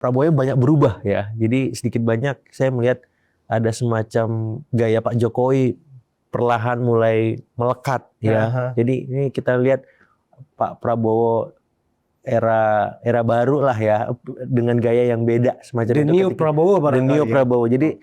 Prabowo banyak berubah ya. Jadi sedikit banyak saya melihat ada semacam gaya Pak Jokowi perlahan mulai melekat ya. Jadi ini kita lihat Pak Prabowo era baru lah ya, dengan gaya yang beda semacam The itu. New Prabowo The New Prabowo. Jadi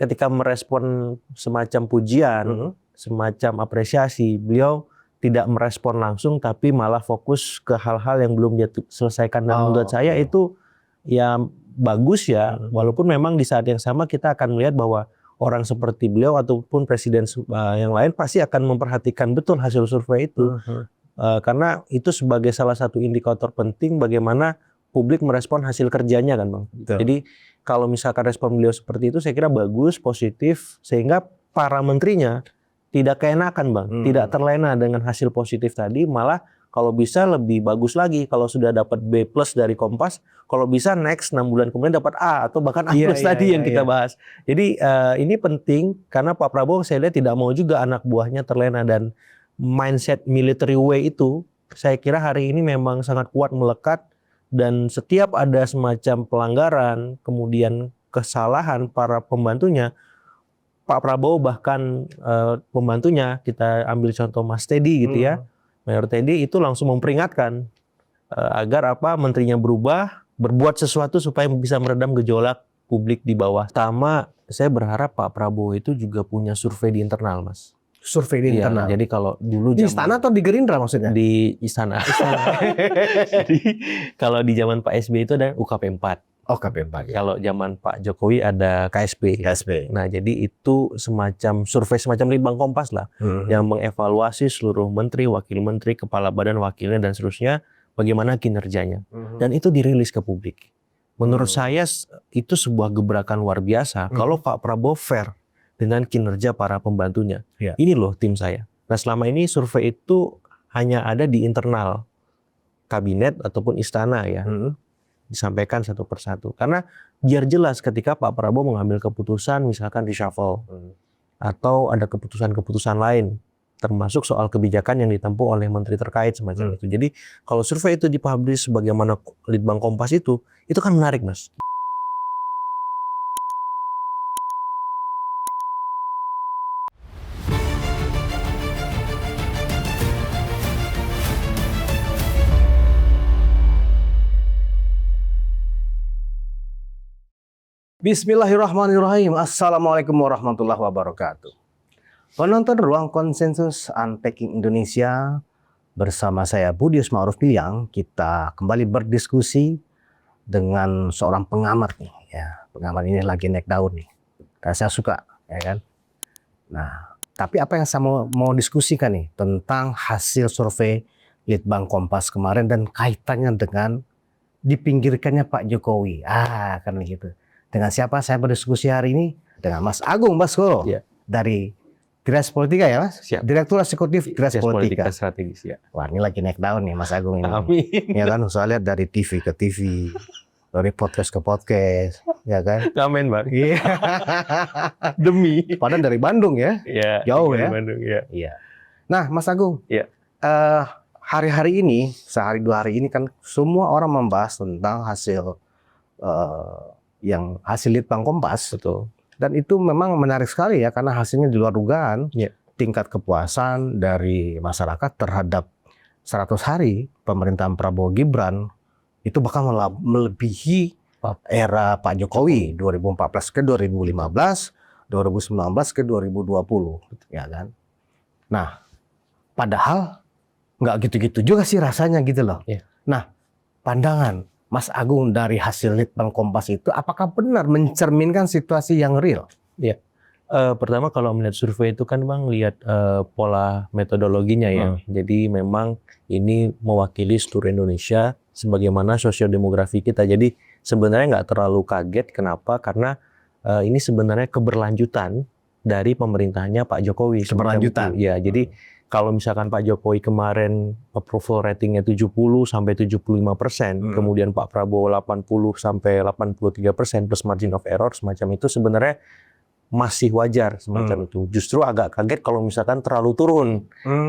ketika merespon semacam pujian, semacam apresiasi, beliau tidak merespon langsung tapi malah fokus ke hal-hal yang belum dia selesaikan. Dan menurut saya itu ya bagus ya, walaupun memang di saat yang sama kita akan melihat bahwa orang seperti beliau ataupun presiden yang lain pasti akan memperhatikan betul hasil survei itu. Karena itu sebagai salah satu indikator penting bagaimana publik merespon hasil kerjanya kan Bang. Jadi kalau misalkan respon beliau seperti itu saya kira bagus, positif, sehingga para menterinya tidak keenakan Bang, tidak terlena dengan hasil positif tadi, malah kalau bisa lebih bagus lagi. Kalau sudah dapat B+ dari Kompas, kalau bisa next 6 bulan kemudian dapat A atau bahkan A+ tadi yang kita bahas. Jadi ini penting karena Pak Prabowo saya lihat tidak mau juga anak buahnya terlena, dan mindset military way itu saya kira hari ini memang sangat kuat melekat, dan setiap ada semacam pelanggaran kemudian kesalahan para pembantunya, Pak Prabowo bahkan pembantunya, kita ambil contoh Mas Teddy gitu ya, Mayor Teddy itu langsung memperingatkan agar menterinya berbuat sesuatu supaya bisa meredam gejolak publik di bawah. Pertama, saya berharap Pak Prabowo itu juga punya survei di internal, Mas. Survei di internal. Jadi kalau dulu di istana atau di Gerindra maksudnya? Di istana. Jadi kalau di zaman Pak SBY itu ada UKP 4. Oh, KP 4. Kalau zaman Pak Jokowi ada KSP. Nah, jadi itu semacam survei semacam litbang Kompas lah, yang mengevaluasi seluruh menteri, wakil menteri, kepala badan wakilnya dan seterusnya, bagaimana kinerjanya. Dan itu dirilis ke publik. Menurut saya itu sebuah gebrakan luar biasa kalau Pak Prabowo fair dengan kinerja para pembantunya. Ini loh tim saya. Nah, selama ini survei itu hanya ada di internal kabinet ataupun istana ya. Disampaikan satu persatu. Karena biar jelas ketika Pak Prabowo mengambil keputusan misalkan reshuffle atau ada keputusan-keputusan lain termasuk soal kebijakan yang ditempuh oleh menteri terkait semacam itu. Jadi kalau survei itu dipublish sebagaimana litbang Kompas itu kan menarik, Mas. Bismillahirrahmanirrahim. Assalamualaikum warahmatullahi wabarakatuh. Penonton Ruang Konsensus Unpacking Indonesia, bersama saya Budi Ma'ruf Piliang, kita kembali berdiskusi dengan seorang pengamat nih. Ya, pengamat ini lagi naik daun nih. Dan saya suka, ya kan. Nah, tapi apa yang saya mau diskusikan nih tentang hasil survei Litbang Kompas kemarin dan kaitannya dengan dipinggirkannya Pak Jokowi. Kan gitu. Dengan siapa saya berdiskusi hari ini? Dengan Mas Agung Baskoro dari Gras Politika ya Mas? Direktur Eksekutif Gras Politika Strategis ya. Wah, ini lagi naik daun nih Mas Agung ini. Amin. Ya kan, saya lihat dari TV ke TV, dari podcast ke podcast, ya kan? Amin, Bang. Iya. Demi. Padahal dari Bandung ya? Jauh ya? Bandung, ya. Iya. Nah, Mas Agung. Iya. Hari-hari ini, sehari dua hari ini kan semua orang membahas tentang hasil hasil Litbang Kompas. Betul. Dan itu memang menarik sekali ya, karena hasilnya di luar dugaan. Tingkat kepuasan dari masyarakat terhadap 100 hari pemerintahan Prabowo Gibran itu bahkan melebihi era Pak Jokowi 2014 ke 2015, 2019 ke 2020, ya kan. Nah, padahal nggak gitu-gitu juga sih rasanya gitu loh. Nah, pandangan Mas Agung dari hasil Litbang Kompas itu apakah benar mencerminkan situasi yang real? Iya. Pertama kalau melihat survei itu kan Bang lihat pola metodologinya ya. Jadi memang ini mewakili seluruh Indonesia sebagaimana sosiodemografi kita. Jadi sebenarnya nggak terlalu kaget. Kenapa? Karena ini sebenarnya keberlanjutan dari pemerintahannya Pak Jokowi. Keberlanjutan. Ya, jadi kalau misalkan Pak Jokowi kemarin approval ratingnya 70 sampai 75%, kemudian Pak Prabowo 80 sampai 83% plus margin of error semacam itu sebenarnya masih wajar semacam itu. Justru agak kaget kalau misalkan terlalu turun,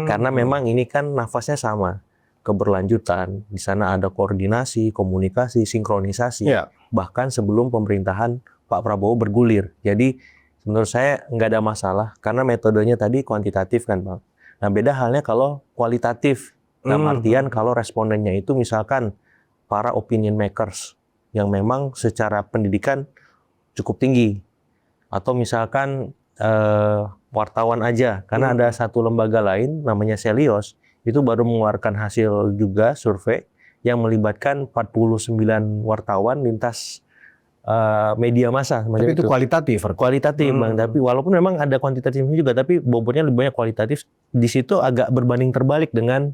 karena memang ini kan nafasnya sama, keberlanjutan. Di sana ada koordinasi, komunikasi, sinkronisasi. bahkan sebelum pemerintahan Pak Prabowo bergulir. Jadi menurut saya nggak ada masalah karena metodenya tadi kuantitatif kan Bang. Nah beda halnya kalau kualitatif. Dalam artian kalau respondennya itu misalkan para opinion makers yang memang secara pendidikan cukup tinggi. Atau misalkan wartawan aja. Karena ada satu lembaga lain namanya Celios. Itu baru mengeluarkan hasil juga survei yang melibatkan 49 wartawan lintas media massa. Tapi itu kualitatif. Kualitatif Bang, tapi walaupun memang ada kuantitatifnya juga, tapi bobotnya lebih banyak kualitatif. Di situ agak berbanding terbalik dengan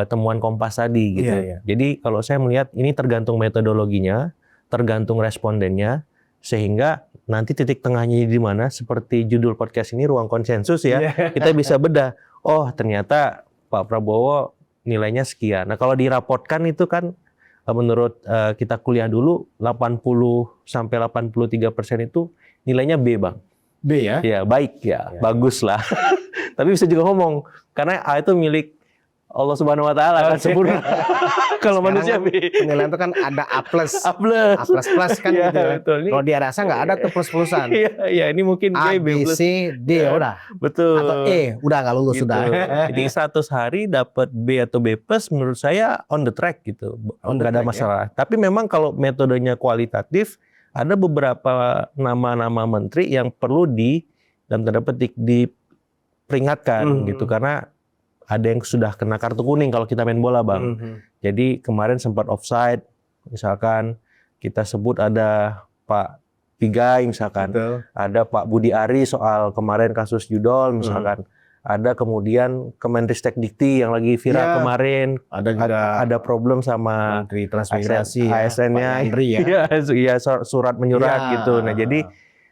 temuan Kompas tadi gitu. Iya. Jadi kalau saya melihat ini tergantung metodologinya, tergantung respondennya, sehingga nanti titik tengahnya di mana, seperti judul podcast ini ruang konsensus ya, kita bisa bedah. Oh ternyata Pak Prabowo nilainya sekian. Nah kalau dirapotkan itu kan menurut kita kuliah dulu 80 sampai 83% itu nilainya B Bang. B ya? Ya baik ya, bagus lah. Tapi bisa juga ngomong karena A itu milik Allah Subhanahu Wa Taala kan sempurna. Kalau manusia B. Penilaian itu kan ada A+. A plus kan ya, gitu. Betul. Kalau di rasa nggak ada tuh plus-plusan. Iya, ini mungkin A, B B, plus. C, D udah. Betul. Atau E udah nggak lulus Gitu. sudah. Jadi 100 hari dapat B atau B plus menurut saya on the track gitu. Nggak ada masalah. Tapi memang kalau metodenya kualitatif, ada beberapa nama-nama menteri yang perlu dalam tanda petik diperingatkan gitu karena ada yang sudah kena kartu kuning kalau kita main bola Bang. Jadi kemarin sempat offside, misalkan kita sebut ada Pak Pigai misalkan, ada Pak Budi Ari soal kemarin kasus judol misalkan, ada kemudian Kemenristek Dikti yang lagi viral kemarin, ada problem sama Menteri Transmigrasi ASN-nya, iya surat menyurat gitu. Nah jadi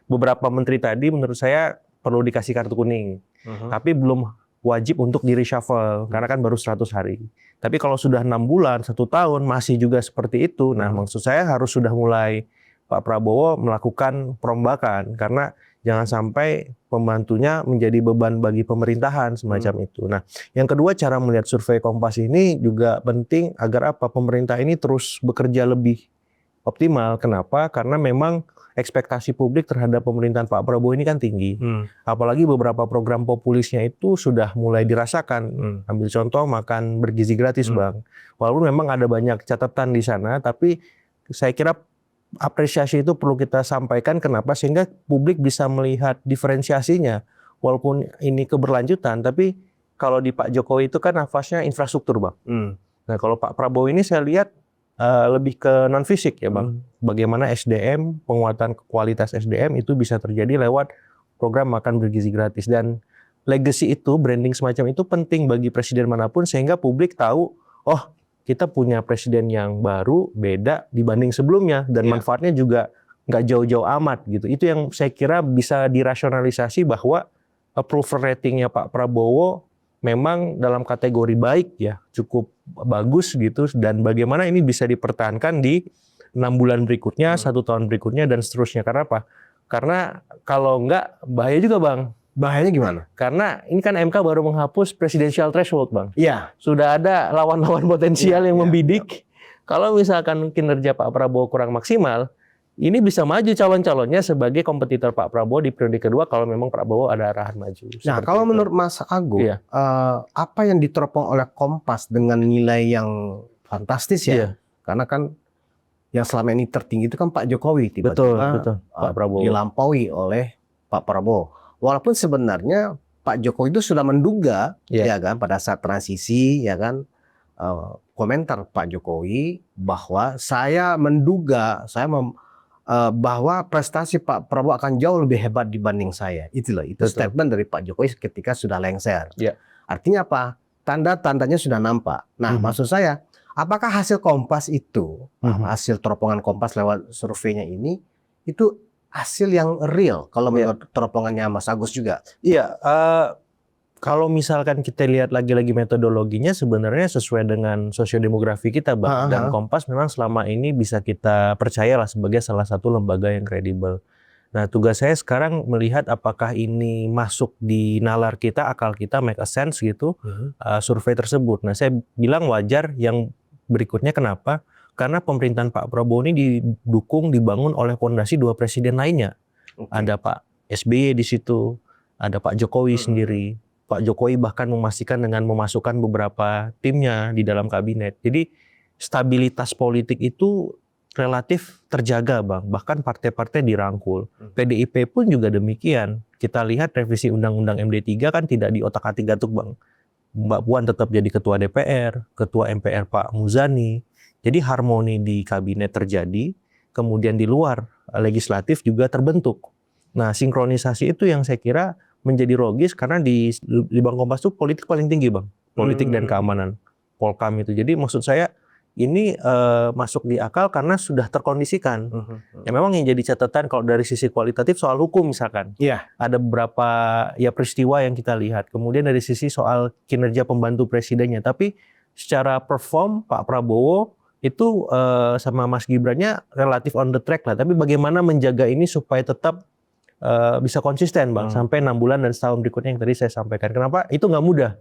beberapa menteri tadi menurut saya perlu dikasih kartu kuning, tapi belum wajib untuk di reshuffle karena kan baru 100 hari. Tapi kalau sudah 6 bulan, 1 tahun masih juga seperti itu. Nah, maksud saya harus sudah mulai Pak Prabowo melakukan perombakan karena jangan sampai pembantunya menjadi beban bagi pemerintahan semacam itu. Nah, yang kedua cara melihat survei Kompas ini juga penting agar apa? Pemerintah ini terus bekerja lebih optimal. Kenapa? Karena memang ekspektasi publik terhadap pemerintahan Pak Prabowo ini kan tinggi. Apalagi beberapa program populisnya itu sudah mulai dirasakan. Ambil contoh makan bergizi gratis Bang. Walaupun memang ada banyak catatan di sana, tapi saya kira apresiasi itu perlu kita sampaikan. Kenapa? Sehingga publik bisa melihat diferensiasinya. Walaupun ini keberlanjutan, tapi kalau di Pak Jokowi itu kan nafasnya infrastruktur Bang. Nah kalau Pak Prabowo ini saya lihat lebih ke non fisik ya Bang. Bagaimana SDM, penguatan kualitas SDM itu bisa terjadi lewat program makan bergizi gratis, dan legacy itu, branding semacam itu penting bagi presiden manapun sehingga publik tahu, oh kita punya presiden yang baru, beda dibanding sebelumnya, dan manfaatnya juga nggak jauh-jauh amat gitu. Itu yang saya kira bisa dirasionalisasi bahwa approval ratingnya Pak Prabowo memang dalam kategori baik ya, cukup bagus gitu, dan bagaimana ini bisa dipertahankan di 6 bulan berikutnya, 1 tahun berikutnya dan seterusnya. Karena apa? Karena kalau enggak bahaya juga Bang. Bahayanya gimana? Karena ini kan MK baru menghapus presidential threshold Bang. Iya. Sudah ada lawan-lawan potensial yang membidik. Kalau misalkan kinerja Pak Prabowo kurang maksimal, ini bisa maju calon-calonnya sebagai kompetitor Pak Prabowo di periode kedua kalau memang Prabowo ada arahan maju. Nah, kalau menurut Mas Agung, apa yang diteropong oleh Kompas dengan nilai yang fantastis ya? Karena kan yang selama ini tertinggi itu kan Pak Jokowi, tiba-tiba Pak Prabowo dilampaui oleh Pak Prabowo. Walaupun sebenarnya Pak Jokowi itu sudah menduga, ya kan, pada saat transisi, ya kan, komentar Pak Jokowi bahwa saya menduga, bahwa prestasi Pak Prabowo akan jauh lebih hebat dibanding saya. Itulah, itu statement dari Pak Jokowi ketika sudah lengser. Artinya apa? Tanda-tandanya sudah nampak. Nah, maksud saya, apakah hasil Kompas itu, hasil teropongan Kompas lewat surveinya ini, itu hasil yang real kalau menurut teropongannya Mas Agus juga? Iya, kalau misalkan kita lihat lagi-lagi metodologinya sebenarnya sesuai dengan sosiodemografi kita Bang. Dan Kompas memang selama ini bisa kita percayalah sebagai salah satu lembaga yang kredibel. Nah tugas saya sekarang melihat apakah ini masuk di nalar kita, akal kita, make a sense gitu, survei tersebut. Nah saya bilang wajar, yang berikutnya kenapa? Karena pemerintahan Pak Prabowo ini dibangun oleh pondasi dua presiden lainnya. Ada Pak SBY di situ, ada Pak Jokowi sendiri. Pak Jokowi bahkan memastikan dengan memasukkan beberapa timnya di dalam kabinet. Jadi stabilitas politik itu relatif terjaga, Bang. Bahkan partai-partai dirangkul. PDIP pun juga demikian. Kita lihat revisi Undang-Undang MD3 kan tidak diotak-atik gatuk, Bang. Mbak Puan tetap jadi ketua DPR, ketua MPR Pak Muzani. Jadi harmoni di kabinet terjadi, kemudian di luar legislatif juga terbentuk. Nah, sinkronisasi itu yang saya kira menjadi logis karena di Bang Kompas itu politik paling tinggi, Bang. Politik dan keamanan, Polkam itu. Jadi maksud saya ini masuk di akal karena sudah terkondisikan. Ya memang yang jadi catatan kalau dari sisi kualitatif soal hukum misalkan. Ada beberapa ya peristiwa yang kita lihat. Kemudian dari sisi soal kinerja pembantu presidennya. Tapi secara perform Pak Prabowo itu sama Mas Gibrannya relatif on the track lah. Tapi bagaimana menjaga ini supaya tetap bisa konsisten, Bang, sampai 6 bulan dan setahun berikutnya yang tadi saya sampaikan. Kenapa? Itu nggak mudah.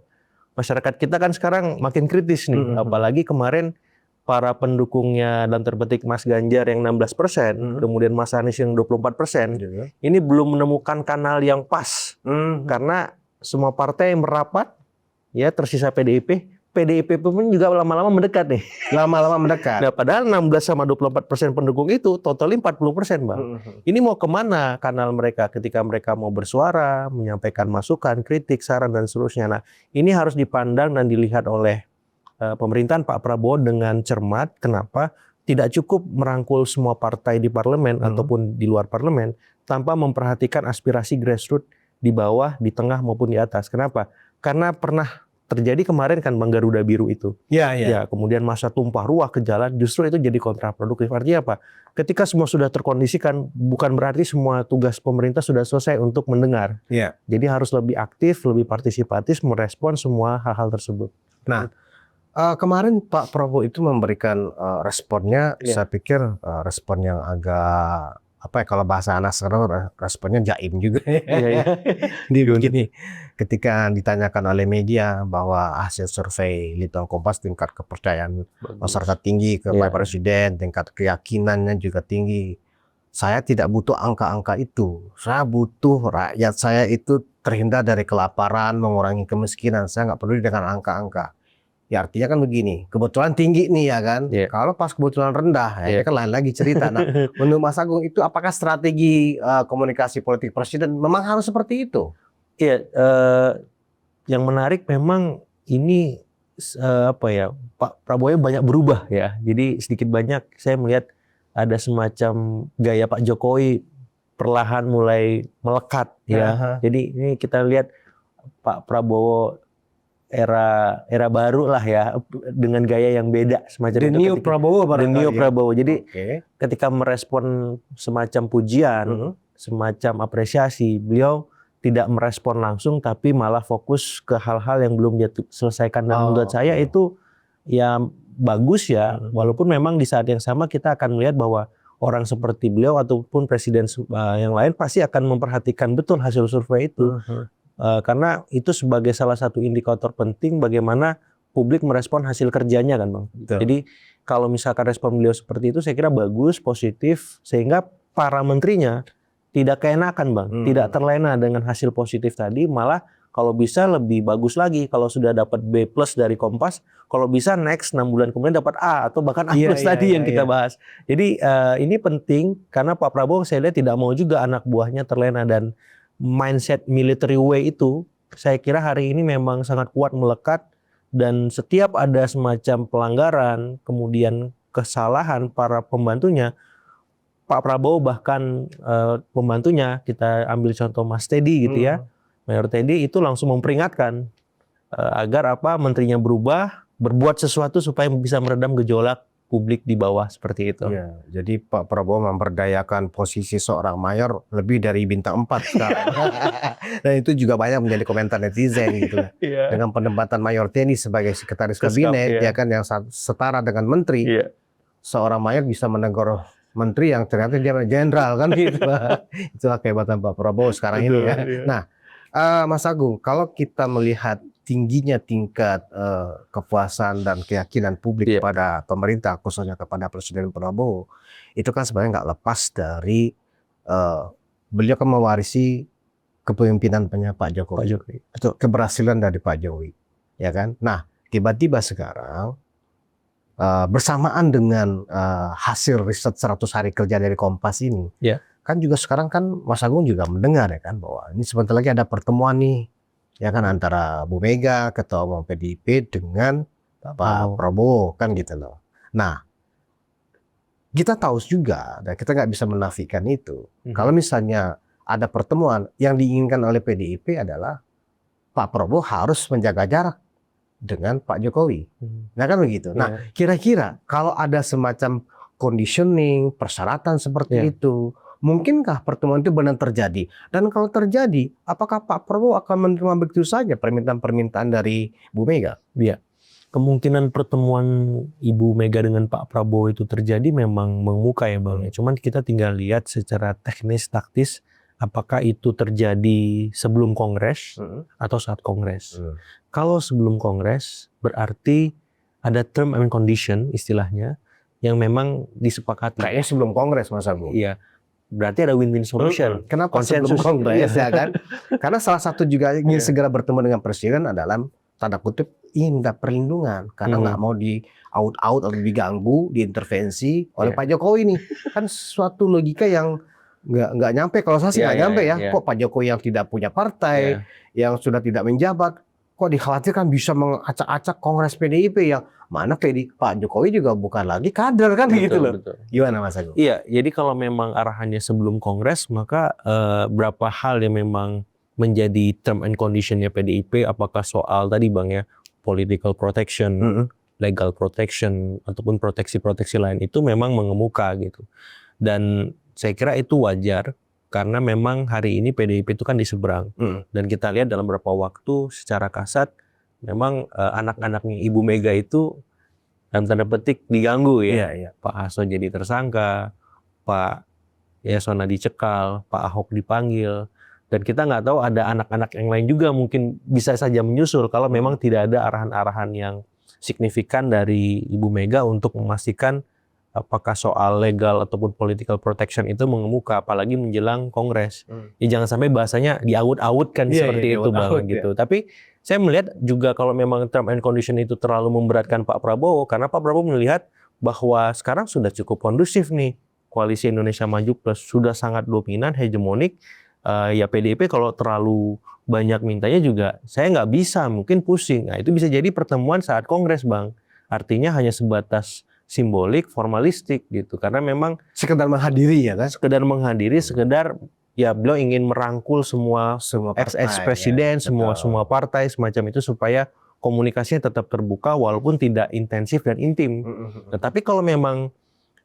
Masyarakat kita kan sekarang makin kritis nih. Apalagi kemarin para pendukungnya dalam terpetik Mas Ganjar yang 16%, kemudian Mas Anies yang 24%. Ini belum menemukan kanal yang pas. Karena semua partai yang merapat, ya tersisa PDIP pun juga lama-lama mendekat nih. Lama-lama mendekat. Nah, padahal 16 sama 24% pendukung itu totalnya 40%, Bang. Ini mau kemana kanal mereka ketika mereka mau bersuara, menyampaikan masukan, kritik, saran, dan seterusnya. Nah, ini harus dipandang dan dilihat oleh pemerintahan Pak Prabowo dengan cermat. Kenapa? Tidak cukup merangkul semua partai di parlemen ataupun di luar parlemen tanpa memperhatikan aspirasi grassroots di bawah, di tengah, maupun di atas. Kenapa? Karena pernah terjadi kemarin kan Bang Garuda Biru itu. Ya, kemudian masa tumpah ruah ke jalan, justru itu jadi kontraproduktif. Artinya apa? Ketika semua sudah terkondisikan, bukan berarti semua tugas pemerintah sudah selesai untuk mendengar. Jadi harus lebih aktif, lebih partisipatif, merespon semua hal-hal tersebut. Nah, kemarin Pak Prabowo itu memberikan responnya, saya pikir respon yang agak kalau bahasa anak sekarang responnya jaim juga. Dia begini, ketika ditanyakan oleh media bahwa hasil survei Litbang Kompas tingkat kepercayaan masyarakat tinggi ke Pak Presiden, tingkat keyakinannya juga tinggi. Saya tidak butuh angka-angka itu. Saya butuh rakyat saya itu terhindar dari kelaparan, mengurangi kemiskinan. Saya nggak peduli dengan angka-angka. Ya artinya kan begini, kebetulan tinggi nih ya kan. Kalau pas kebetulan rendah, ya kan lain lagi cerita. Nah, menurut Mas Agung itu apakah strategi komunikasi politik presiden memang harus seperti itu? Iya, yang menarik memang ini Pak Prabowo banyak berubah ya. Jadi sedikit banyak saya melihat ada semacam gaya Pak Jokowi perlahan mulai melekat ya. Jadi ini kita lihat Pak Prabowo era baru lah ya, dengan gaya yang beda semacam itu. New Prabowo. Jadi ketika merespon semacam pujian, semacam apresiasi, beliau tidak merespon langsung tapi malah fokus ke hal-hal yang belum dia selesaikan. Dan menurut saya itu ya bagus ya, walaupun memang di saat yang sama kita akan melihat bahwa orang seperti beliau ataupun presiden yang lain pasti akan memperhatikan betul hasil survei itu. Karena itu sebagai salah satu indikator penting bagaimana publik merespon hasil kerjanya kan, Bang. Jadi kalau misalkan respon beliau seperti itu saya kira bagus, positif, sehingga para menterinya tidak keenakan, Bang. Tidak terlena dengan hasil positif tadi, malah kalau bisa lebih bagus lagi. Kalau sudah dapat B+ dari Kompas, kalau bisa next 6 bulan kemudian dapat A atau bahkan A+ tadi yang kita bahas. Jadi ini penting karena Pak Prabowo saya lihat tidak mau juga anak buahnya terlena, dan mindset military way itu saya kira hari ini memang sangat kuat melekat, dan setiap ada semacam pelanggaran kemudian kesalahan para pembantunya, Pak Prabowo bahkan pembantunya, kita ambil contoh Mas Teddy gitu ya, Mayor Teddy itu langsung memperingatkan agar menterinya berbuat sesuatu supaya bisa meredam gejolak publik di bawah seperti itu. Ya, jadi Pak Prabowo memberdayakan posisi seorang mayor lebih dari bintang 4 sekarang. Dan itu juga banyak menjadi komentar netizen gitu. Dengan penempatan Mayor Teddy sebagai sekretaris kabinet, ya kan, yang setara dengan menteri. Seorang mayor bisa menegur menteri yang ternyata dia jenderal kan gitu. Itulah kehebatan Pak Prabowo sekarang ini ya. Nah, Mas Agung, kalau kita melihat tingginya tingkat kepuasan dan keyakinan publik pada pemerintah, khususnya kepada Presiden Prabowo, itu kan sebenarnya nggak lepas dari beliau kan mewarisi kepemimpinannya Pak Jokowi. Itu keberhasilan dari Pak Jokowi, ya kan? Nah, tiba-tiba sekarang bersamaan dengan hasil riset 100 hari kerja dari Kompas ini, kan juga sekarang kan Mas Agung juga mendengar ya kan bahwa ini sebentar lagi ada pertemuan nih, ya kan, antara Bu Mega, Ketua Umum PDIP dengan Pak Prabowo kan gitu loh. Nah, kita tahu juga dan kita nggak bisa menafikan itu. Kalau misalnya ada pertemuan yang diinginkan oleh PDIP adalah Pak Prabowo harus menjaga jarak dengan Pak Jokowi. Nah kan begitu. Nah, kira-kira kalau ada semacam conditioning, persyaratan seperti itu, mungkinkah pertemuan itu benar terjadi? Dan kalau terjadi, apakah Pak Prabowo akan menerima begitu saja permintaan-permintaan dari Bu Mega? Iya. Kemungkinan pertemuan Ibu Mega dengan Pak Prabowo itu terjadi memang mengemuka ya Bang. Cuman kita tinggal lihat secara teknis, taktis, apakah itu terjadi sebelum Kongres atau saat Kongres. Kalau sebelum Kongres berarti ada term and condition istilahnya yang memang disepakati. Kayaknya sebelum Kongres Mas Agung. Iya. Berarti ada win-win solution. Kenapa sebelum Kongres ya kan? Karena salah satu juga ingin segera bertemu dengan Presiden adalah tanda kutip ingin minta perlindungan karena nggak mau di out atau diganggu, diintervensi oleh Pak Jokowi nih. Kan suatu logika yang nggak nyampe. Kalau saya sih nggak nyampe ya. Kok Pak Jokowi yang tidak punya partai, yang sudah tidak menjabat, kok dikhawatirkan bisa mengacak-acak Kongres PDIP yang mana Pak Jokowi juga bukan lagi kader kan gitu loh. Betul. Gimana Mas Agung? Iya, jadi kalau memang arahannya sebelum Kongres maka berapa hal yang memang menjadi term and conditionnya PDIP, apakah soal tadi Bang ya, political protection, legal protection, ataupun proteksi-proteksi lain itu memang mengemuka gitu. Dan saya kira itu wajar karena memang hari ini PDIP itu kan di seberang. Dan kita lihat dalam beberapa waktu secara kasat memang anak-anaknya Ibu Mega itu dalam tanda petik diganggu ya. Pak Hasto jadi tersangka, Pak Yasona dicekal, Pak Ahok dipanggil. Dan kita nggak tahu ada anak-anak yang lain juga mungkin bisa saja menyusul kalau memang tidak ada arahan-arahan yang signifikan dari Ibu Mega untuk memastikan apakah soal legal ataupun political protection itu mengemuka, apalagi menjelang Kongres. Ya jangan sampai bahasanya diaut-autkan seperti itu Bang gitu. Tapi saya melihat juga kalau memang term and condition itu terlalu memberatkan Pak Prabowo, karena Pak Prabowo melihat bahwa sekarang sudah cukup kondusif nih koalisi Indonesia Maju Plus, sudah sangat dominan, hegemonik. Ya PDIP kalau terlalu banyak mintanya juga saya nggak bisa, mungkin pusing. Nah itu bisa jadi pertemuan saat Kongres Bang. Artinya hanya sebatas simbolik, formalistik gitu. Karena memang sekedar menghadiri ya kan? Sekedar menghadiri, sekedar ya beliau ingin merangkul semua ex presiden, semua partai semacam itu supaya komunikasinya tetap terbuka walaupun tidak intensif dan intim. Tetapi kalau memang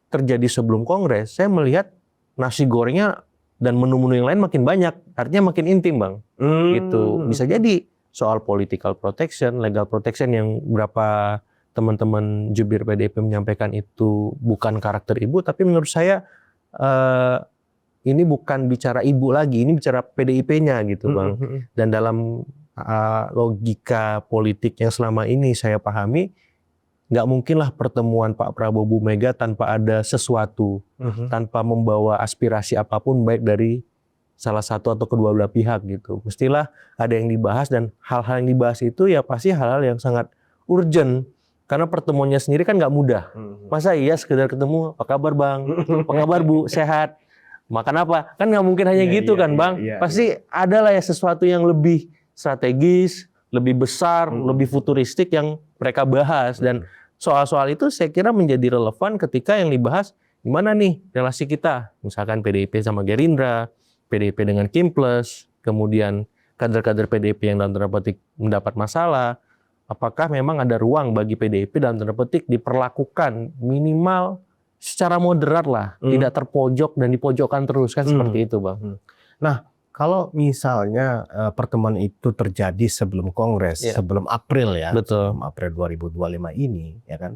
terjadi sebelum Kongres, saya melihat nasi gorengnya dan menu-menu yang lain makin banyak, artinya makin intim Bang. Gitu. Bisa jadi soal political protection, legal protection yang berapa teman-teman jubir PDIP menyampaikan itu bukan karakter ibu, tapi menurut saya ini bukan bicara ibu lagi, ini bicara PDIP-nya gitu Bang. Dan dalam logika politik yang selama ini saya pahami, nggak mungkinlah pertemuan Pak Prabowo Bu Mega tanpa ada sesuatu, tanpa membawa aspirasi apapun baik dari salah satu atau kedua belah pihak gitu. Mestilah ada yang dibahas dan hal-hal yang dibahas itu ya pasti hal-hal yang sangat urgent. Karena pertemuannya sendiri kan nggak mudah. Masa iya sekedar ketemu, apa kabar Bang? Apa kabar Bu? Sehat? Makan apa? Kan nggak mungkin hanya gitu kan Bang. Pasti ada lah ya sesuatu yang lebih strategis, lebih besar, lebih futuristik yang mereka bahas. Dan soal-soal itu saya kira menjadi relevan ketika yang dibahas gimana nih relasi kita. Misalkan PDIP sama Gerindra, PDIP dengan Kim Plus, kemudian kader-kader PDIP yang dalam tanda petik mendapat masalah. Apakah memang ada ruang bagi PDIP dalam tanda petik diperlakukan minimal secara moderat lah, tidak terpojok dan dipojokkan terus kan seperti itu Bang. Nah, kalau misalnya pertemuan itu terjadi sebelum Kongres, sebelum April ya, Betul. sebelum April 2025 ini, ya kan,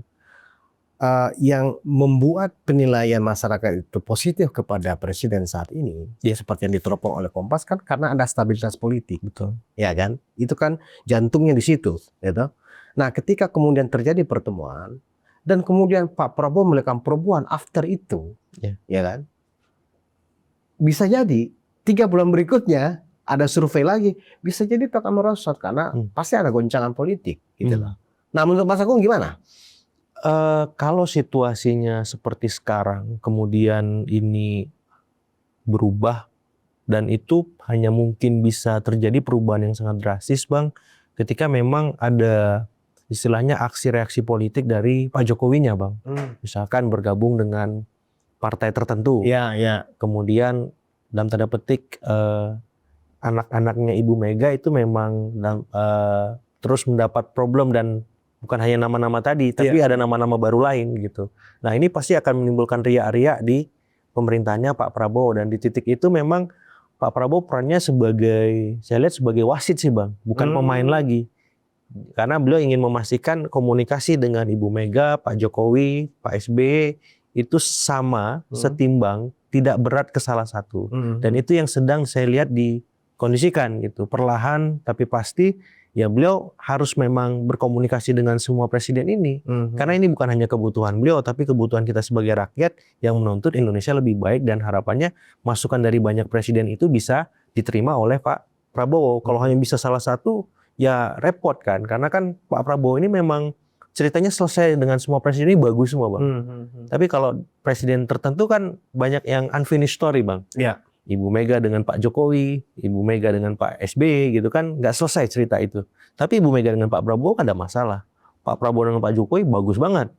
yang membuat penilaian masyarakat itu positif kepada presiden saat ini, ya seperti yang diteropong oleh Kompas kan karena ada stabilitas politik, Betul. ya kan? Itu kan jantungnya di situ, gitu. Nah, ketika kemudian terjadi pertemuan dan kemudian Pak Prabowo melakukan perubahan after itu, ya kan? Bisa jadi 3 bulan berikutnya ada survei lagi, bisa jadi itu akan merosot karena pasti ada goncangan politik, gitu loh. Nah, menurut Mas Agung gimana? Kalau situasinya seperti sekarang, kemudian ini berubah, dan itu hanya mungkin bisa terjadi perubahan yang sangat drastis, Bang, ketika memang ada istilahnya aksi reaksi politik dari Pak Jokowinya, Bang. Misalkan bergabung dengan partai tertentu. Ya. Kemudian dalam tanda petik anak-anaknya Ibu Mega itu memang terus mendapat problem, dan bukan hanya nama-nama tadi, tapi ada nama-nama baru lain gitu. Nah, ini pasti akan menimbulkan riak-riak di pemerintahnya Pak Prabowo, dan di titik itu memang Pak Prabowo perannya sebagai, saya lihat sebagai wasit sih, Bang, bukan pemain lagi. Karena beliau ingin memastikan komunikasi dengan Ibu Mega, Pak Jokowi, Pak SBY itu sama, setimbang, tidak berat ke salah satu. Dan itu yang sedang saya lihat dikondisikan gitu, perlahan tapi pasti. Ya, beliau harus memang berkomunikasi dengan semua presiden ini. Karena ini bukan hanya kebutuhan beliau, tapi kebutuhan kita sebagai rakyat yang menuntut Indonesia lebih baik, dan harapannya masukan dari banyak presiden itu bisa diterima oleh Pak Prabowo. Kalau hanya bisa salah satu, ya repot kan. Karena kan Pak Prabowo ini memang ceritanya selesai dengan semua presiden ini bagus semua, Bang. Tapi kalau presiden tertentu kan banyak yang unfinished story, Bang. Ya. Ibu Mega dengan Pak Jokowi, Ibu Mega dengan Pak SBY gitu kan, nggak selesai cerita itu. Tapi Ibu Mega dengan Pak Prabowo kan ada masalah. Pak Prabowo dengan Pak Jokowi bagus banget.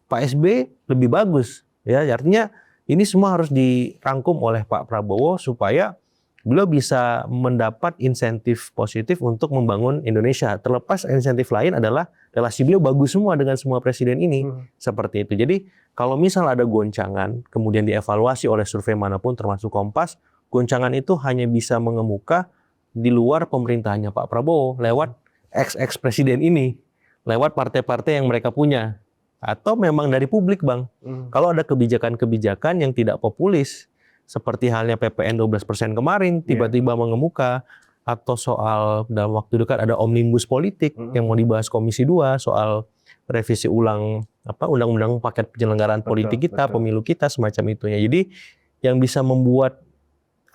Pak SBY lebih bagus. Ya, artinya ini semua harus dirangkum oleh Pak Prabowo supaya beliau bisa mendapat insentif positif untuk membangun Indonesia. Terlepas insentif lain adalah relasi beliau bagus semua dengan semua presiden ini. Seperti itu. Jadi kalau misal ada goncangan, kemudian dievaluasi oleh survei manapun termasuk Kompas, goncangan itu hanya bisa mengemuka di luar pemerintahnya Pak Prabowo lewat ex presiden ini, lewat partai-partai yang mereka punya, atau memang dari publik, Bang. Kalau ada kebijakan-kebijakan yang tidak populis, seperti halnya PPN 12% kemarin tiba-tiba mengemuka, atau soal dalam waktu dekat ada omnibus politik yang mau dibahas Komisi 2 soal revisi ulang undang-undang paket penyelenggaraan politik kita, pemilu kita, semacam itu ya. Jadi yang bisa membuat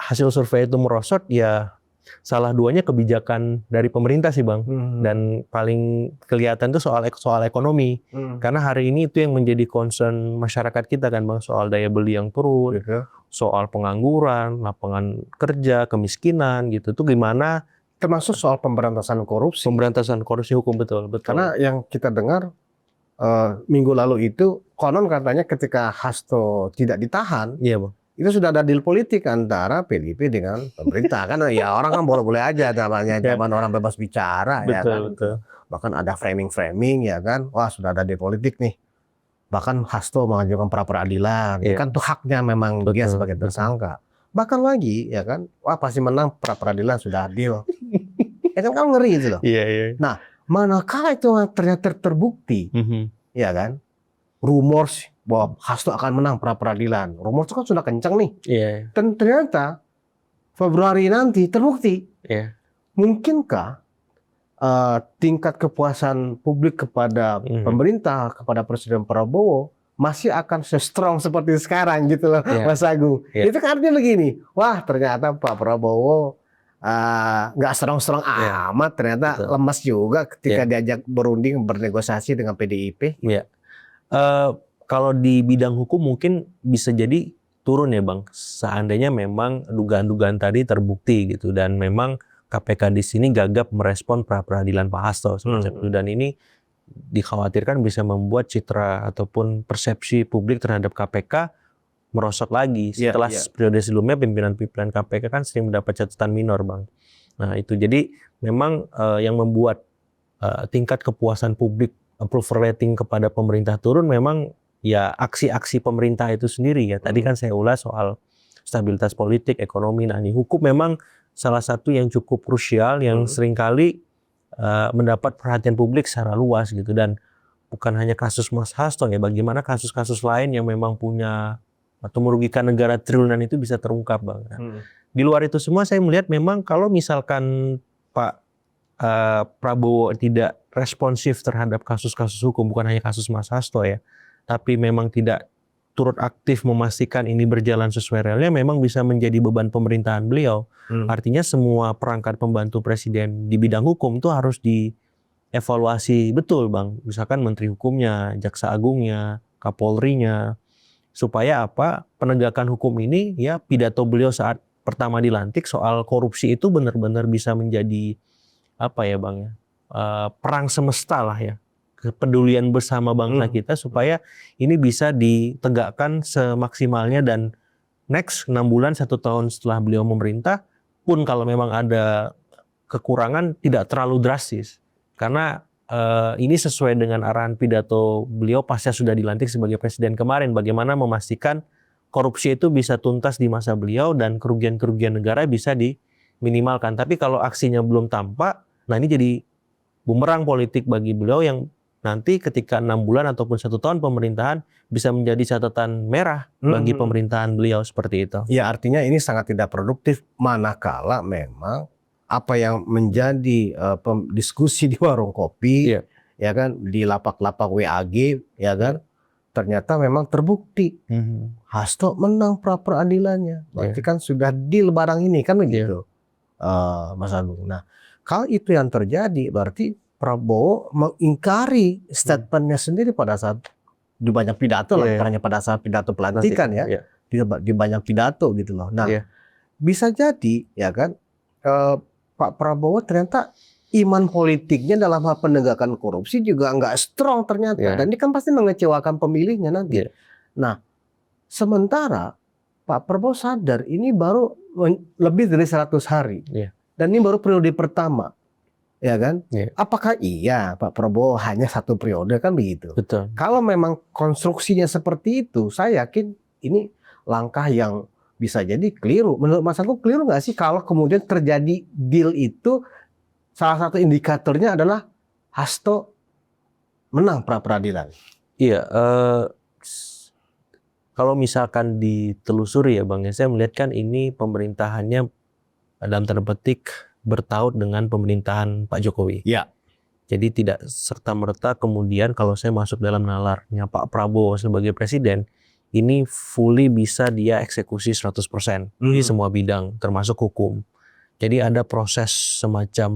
hasil survei itu merosot ya salah duanya kebijakan dari pemerintah sih, Bang. Dan paling kelihatan itu soal ekonomi. Karena hari ini itu yang menjadi concern masyarakat kita kan, Bang, soal daya beli yang turun, soal pengangguran, lapangan kerja, kemiskinan gitu. Itu gimana, termasuk soal pemberantasan korupsi. Pemberantasan korupsi hukum, betul. Karena yang kita dengar minggu lalu itu konon katanya ketika Hasto tidak ditahan, iya, Bang, itu sudah ada deal politik antara PDIP dengan pemerintah. Kan ya orang kan boleh-boleh aja namanya zaman orang bebas bicara, ya kan. Betul. Bahkan ada framing ya kan. Wah, sudah ada deal politik nih. Bahkan Hasto mengajukan pra peradilan. Kan itu haknya memang dia sebagai tersangka. Bahkan lagi ya kan, wah pasti menang pra peradilan sudah deal. Itu kan ngeri itu loh. Iya. Nah, manakala itu ternyata terbukti, ya kan, rumors bahwa Hasto akan menang pra peradilan. Rumors itu kan sudah kencang nih. Iya. Dan ternyata Februari nanti terbukti. Iya. Mungkinkah tingkat kepuasan publik kepada pemerintah, kepada Presiden Prabowo masih akan se-strong seperti sekarang gitu loh, Mas Agung. Itu kan artinya begini, wah ternyata Pak Prabowo nggak strong-strong amat, ternyata lemas juga ketika diajak berunding bernegosiasi dengan PDIP. Iya. Kalau di bidang hukum mungkin bisa jadi turun ya, Bang, seandainya memang dugaan-dugaan tadi terbukti gitu, dan memang KPK di sini gagap merespon pra peradilan Pak Hasto semacam itu, dan ini dikhawatirkan bisa membuat citra ataupun persepsi publik terhadap KPK merosot lagi. Setelah periode sebelumnya pimpinan-pimpinan KPK kan sering mendapat catatan minor, Bang. Nah itu jadi memang yang membuat tingkat kepuasan publik, approval rating kepada pemerintah turun memang ya aksi-aksi pemerintah itu sendiri ya. Tadi kan saya ulas soal stabilitas politik, ekonomi. Nah ini hukum memang salah satu yang cukup krusial yang seringkali mendapat perhatian publik secara luas gitu. Dan bukan hanya kasus Mas Hasto ya, bagaimana kasus-kasus lain yang memang punya atau merugikan negara triliunan itu bisa terungkap, Bang. Nah, di luar itu semua saya melihat memang kalau misalkan Pak Prabowo tidak responsif terhadap kasus-kasus hukum, bukan hanya kasus Mas Hasto ya, tapi memang tidak turut aktif memastikan ini berjalan sesuai realnya, memang bisa menjadi beban pemerintahan beliau. Artinya semua perangkat pembantu presiden di bidang hukum itu harus dievaluasi betul, Bang. Misalkan Menteri Hukumnya, Jaksa Agungnya, Kapolrinya, supaya apa, penegakan hukum ini ya, pidato beliau saat pertama dilantik soal korupsi itu benar-benar bisa menjadi apa ya, Bang ya, perang semesta lah ya, kepedulian bersama bangsa kita supaya ini bisa ditegakkan semaksimalnya, dan next 6 bulan 1 tahun setelah beliau memerintah pun kalau memang ada kekurangan tidak terlalu drastis, karena ini sesuai dengan arahan pidato beliau pasca sudah dilantik sebagai presiden kemarin, bagaimana memastikan korupsi itu bisa tuntas di masa beliau dan kerugian-kerugian negara bisa diminimalkan. Tapi kalau aksinya belum tampak, nah ini jadi bumerang politik bagi beliau yang nanti ketika 6 bulan ataupun 1 tahun pemerintahan bisa menjadi catatan merah bagi pemerintahan beliau seperti itu. Ya, artinya ini sangat tidak produktif manakala memang apa yang menjadi diskusi di warung kopi, ya kan, di lapak-lapak WAG, ya kan, ternyata memang terbukti Hasto menang pra peradilannya. Berarti kan sudah deal barang ini kan begitu, Mas Agung. Nah, kalau itu yang terjadi, berarti Prabowo mengingkari statementnya sendiri pada saat di banyak pidato lah, hanya pada saat pidato pelantikan ya, di banyak pidato gitu loh. Nah, bisa jadi ya kan, Pak Prabowo ternyata iman politiknya dalam hal penegakan korupsi juga nggak strong ternyata, dan ini kan pasti mengecewakan pemilihnya nanti. Nah, sementara Pak Prabowo sadar ini baru lebih dari 100 hari. Dan ini baru periode pertama, ya kan? Apakah iya Pak Prabowo hanya 1 periode, kan begitu? Betul. Kalau memang konstruksinya seperti itu, saya yakin ini langkah yang bisa jadi keliru. Menurut Mas Agung keliru nggak sih kalau kemudian terjadi deal itu, salah satu indikatornya adalah Hasto menang pra peradilan? Iya, kalau misalkan ditelusuri ya Bang, saya melihat kan ini pemerintahannya dalam tanda petik bertaut dengan pemerintahan Pak Jokowi. Jadi tidak serta-merta kemudian kalau saya masuk dalam nalarnya Pak Prabowo sebagai presiden, ini fully bisa dia eksekusi 100% di semua bidang, termasuk hukum. Jadi ada proses semacam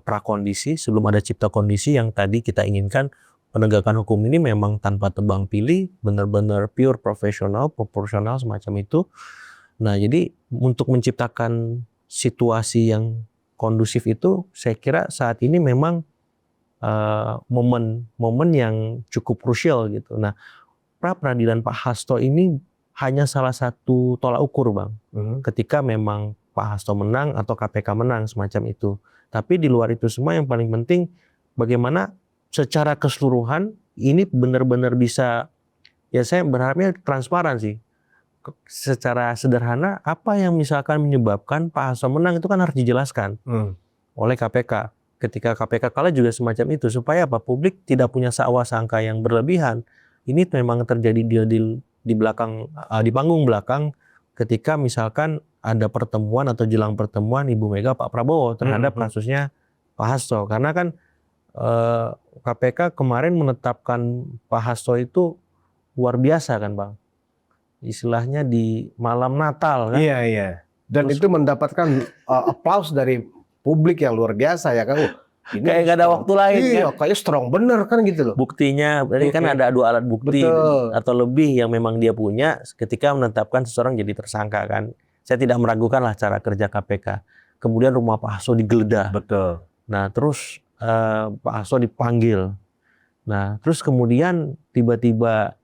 prakondisi sebelum ada cipta kondisi yang tadi kita inginkan. Penegakan hukum ini memang tanpa tebang pilih, benar-benar pure profesional, proporsional semacam itu. Nah, jadi untuk menciptakan situasi yang kondusif itu, saya kira saat ini memang momen yang cukup krusial gitu. Nah, pra peradilan Pak Hasto ini hanya salah satu tolak ukur, Bang. Ketika memang Pak Hasto menang atau KPK menang semacam itu. Tapi di luar itu semua yang paling penting bagaimana secara keseluruhan ini benar-benar bisa, ya saya berharapnya transparan sih. Secara sederhana apa yang misalkan menyebabkan Pak Hasto menang itu kan harus dijelaskan oleh KPK. Ketika KPK kalah juga semacam itu, supaya apa, publik tidak punya sangka yang berlebihan. Ini memang terjadi deal-deal di belakang, di panggung belakang, ketika misalkan ada pertemuan atau jelang pertemuan Ibu Mega Pak Prabowo terhadap kasusnya Pak Hasto. Karena kan KPK kemarin menetapkan Pak Hasto itu luar biasa kan, Bang. Istilahnya di malam Natal kan. Iya. Dan terus, itu mendapatkan aplaus dari publik yang luar biasa ya kan. Ini kayak gak ada waktu lain kan. Kayak strong bener kan gitu loh. Buktinya, ini kan ada 2 alat bukti atau lebih yang memang dia punya ketika menetapkan seseorang jadi tersangka kan. Saya tidak meragukan lah cara kerja KPK. Kemudian rumah Pak Hasto digeledah. Nah terus Pak Hasto dipanggil. Nah terus kemudian tiba-tiba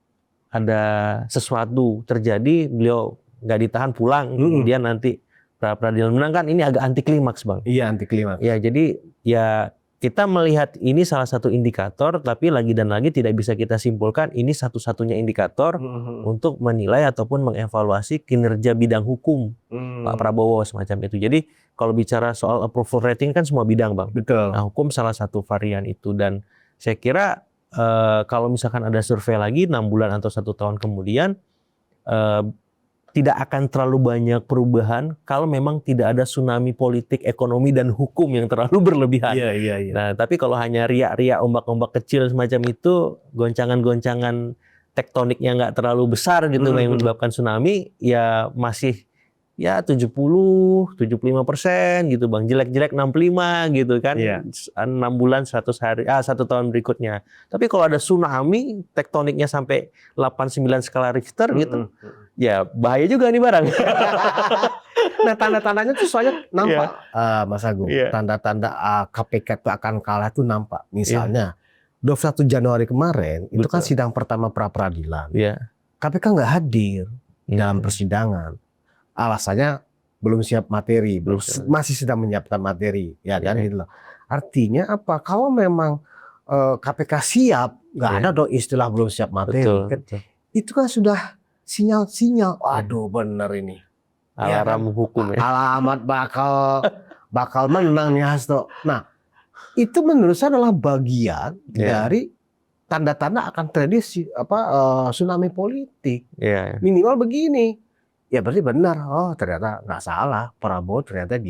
ada sesuatu terjadi, beliau nggak ditahan pulang, kemudian nanti pra peradilan menang kan, ini agak anti klimaks, Bang. Iya, anti klimaks. Ya, jadi ya kita melihat ini salah satu indikator, tapi lagi dan lagi tidak bisa kita simpulkan ini satu-satunya indikator untuk menilai ataupun mengevaluasi kinerja bidang hukum Pak Prabowo semacam itu. Jadi kalau bicara soal approval rating kan semua bidang, Bang. Betul. Nah, hukum salah satu varian itu, dan saya kira kalau misalkan ada survei lagi 6 bulan atau 1 tahun kemudian, tidak akan terlalu banyak perubahan kalau memang tidak ada tsunami politik, ekonomi, dan hukum yang terlalu berlebihan. Iya. Nah, tapi kalau hanya riak-riak, ombak-ombak kecil semacam itu, goncangan-goncangan tektoniknya nggak terlalu besar gitu yang menyebabkan tsunami, ya masih ya 70-75% gitu Bang. Jelek-jelek 65 gitu kan. 6 bulan 100 hari, 1 tahun berikutnya. Tapi kalau ada tsunami, tektoniknya sampai 8-9 skala Richter gitu, ya bahaya juga nih barang. Nah, tanda-tandanya tuh soalnya nampak, Mas Agung. Tanda-tanda KPK itu akan kalah tuh nampak. Misalnya 21 Januari kemarin, itu kan sidang pertama pra-peradilan. KPK nggak hadir dalam persidangan. Alasannya belum siap materi, masih sedang menyiapkan materi, ya kan gitu loh. Artinya apa? Kalau memang KPK siap, nggak ada dong istilah belum siap materi. Kan? Itu kan sudah sinyal-sinyal. Aduh, bener ini. Alarm hukum ya. Alamat bakal menang nih Hasto. Nah, itu menurut saya adalah bagian dari tanda-tanda akan terjadi tsunami politik. Minimal begini. Ya berarti benar. Oh ternyata nggak salah. Prabowo ternyata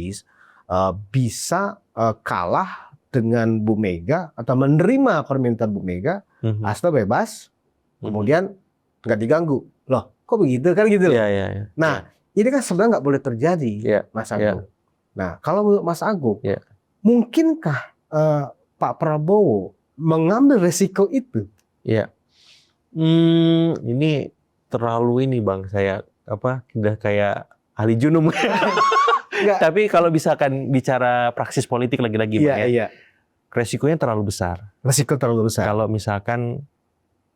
bisa kalah dengan Bu Mega atau menerima permintaan Bu Mega. Hasto bebas. Kemudian nggak diganggu. Loh kok begitu kan gitu loh. Nah ini kan sebenarnya nggak boleh terjadi, Mas Agung. Nah kalau menurut Mas Agung, mungkinkah Pak Prabowo mengambil resiko itu? Ini terlalu ini Bang, saya udah kayak ahli junum. Tapi kalau misalkan bicara praksis politik lagi-lagi Bang resikonya terlalu besar. Resiko terlalu besar. Kalau misalkan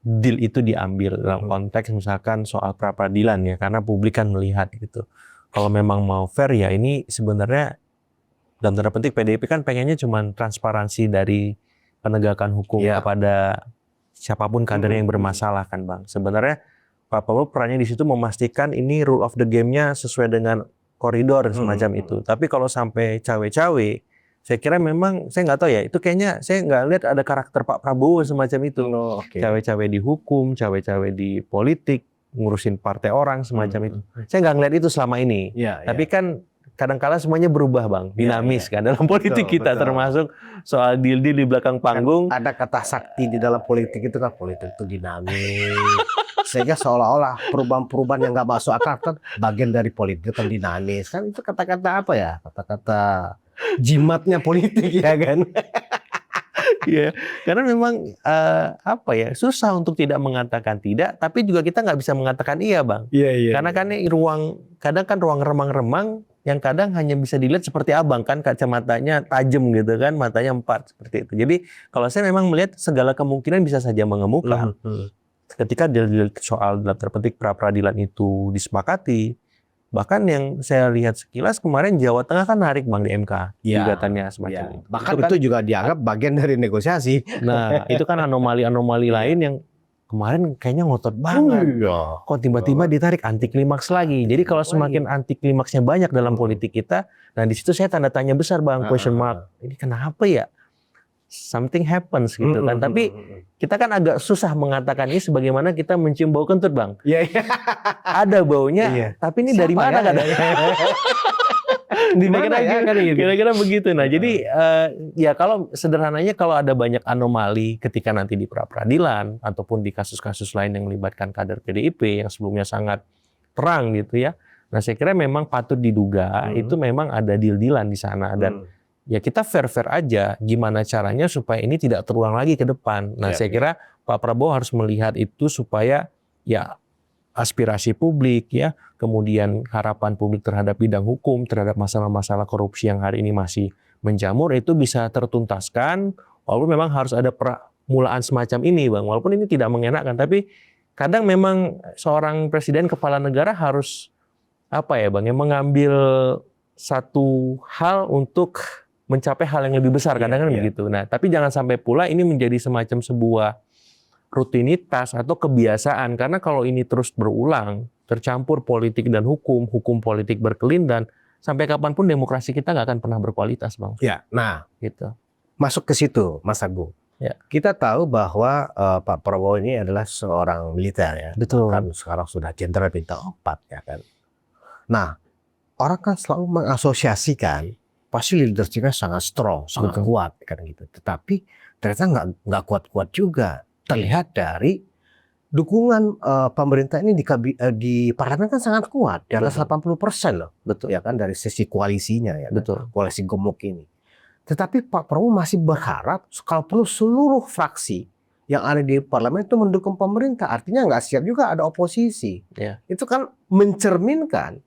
deal itu diambil dalam konteks misalkan soal pra-peradilan ya, karena publik kan melihat gitu. Kalau memang mau fair ya ini sebenarnya dalam tanda petik PDIP kan pengennya cuma transparansi dari penegakan hukum kepada siapapun kader yang bermasalah kan Bang. Sebenarnya Pak Prabowo perannya di situ memastikan ini rule of the game-nya sesuai dengan koridor semacam itu. Tapi kalau sampai cawe-cawe, saya kira memang saya nggak tahu ya. Itu kayaknya saya nggak lihat ada karakter Pak Prabowo semacam itu. Cawe-cawe di hukum, cawe-cawe di politik, ngurusin partai orang semacam itu. Saya nggak ngeliat itu selama ini. Tapi kan kadang-kala semuanya berubah Bang, dinamis kan dalam politik kita, termasuk soal deal-deal di belakang panggung. Kan ada kata sakti di dalam politik itu kan, politik itu dinamis. Sehingga seolah-olah perubahan-perubahan yang nggak masuk akal kan bagian dari politik kan dinamis. Kan itu kata-kata apa ya? Kata-kata jimatnya politik ya kan? Karena memang susah untuk tidak mengatakan tidak, tapi juga kita nggak bisa mengatakan iya Bang. Karena kan ini kadang kan ruang remang-remang yang kadang hanya bisa dilihat seperti abang kan, kacamatanya tajam gitu kan, matanya 4 seperti itu. Jadi kalau saya memang melihat segala kemungkinan bisa saja mengemuka. Ketika soal dalam terpetik pra-peradilan itu disepakati, bahkan yang saya lihat sekilas kemarin Jawa Tengah kan narik Bang di MK gugatannya semacam itu. Bahkan itu juga dianggap bagian dari negosiasi. Nah itu kan anomali-anomali lain yang kemarin kayaknya ngotot banget. Kok tiba-tiba ditarik anti klimaks lagi. Jadi kalau semakin anti klimaksnya banyak dalam politik kita, nah di situ saya tanda tanya besar Bang, question mark. Ini kenapa ya? Something happens gitu kan. Tapi kita kan agak susah mengatakan ini sebagaimana kita mencium bau kentut Bang. Ada baunya, tapi ini dari mana kan? Kira-kira begitu. Nah, jadi ya kalau sederhananya kalau ada banyak anomali ketika nanti di pra-peradilan ataupun di kasus-kasus lain yang melibatkan kader PDIP yang sebelumnya sangat terang gitu ya. Nah, saya kira memang patut diduga itu memang ada deal-dealan di sana dan ya kita fair-fair aja gimana caranya supaya ini tidak terulang lagi ke depan. Nah, saya kira Pak Prabowo harus melihat itu supaya ya aspirasi publik ya, kemudian harapan publik terhadap bidang hukum, terhadap masalah-masalah korupsi yang hari ini masih menjamur itu bisa tertuntaskan, walaupun memang harus ada permulaan semacam ini Bang, walaupun ini tidak mengenakan, tapi kadang memang seorang presiden kepala negara harus Bang, yang mengambil satu hal untuk mencapai hal yang lebih besar, kadang-kadang begitu. Nah, tapi jangan sampai pula ini menjadi semacam sebuah rutinitas atau kebiasaan, karena kalau ini terus berulang, tercampur politik dan hukum, hukum politik berkelindan, sampai kapanpun demokrasi kita nggak akan pernah berkualitas Bang. Nah gitu. Masuk ke situ Mas Agung. Ya. Kita tahu bahwa Pak Prabowo ini adalah seorang militer ya. Betul. Kan sekarang sudah jenderal bintang 4 ya kan. Nah, orang kan selalu mengasosiasikan pasti leadership-nya sangat strong, sangat kuat kan gitu. Tetapi ternyata nggak kuat-kuat juga. Terlihat dari dukungan pemerintah ini di parlemen kan sangat kuat, di atas 80% loh. Betul. Ya kan, dari sisi koalisinya ya kan? Betul. Koalisi gemuk ini. Tetapi Pak Prabowo masih berharap kalau perlu seluruh fraksi yang ada di parlemen itu mendukung pemerintah. Artinya nggak siap juga ada oposisi. Ya. Itu kan mencerminkan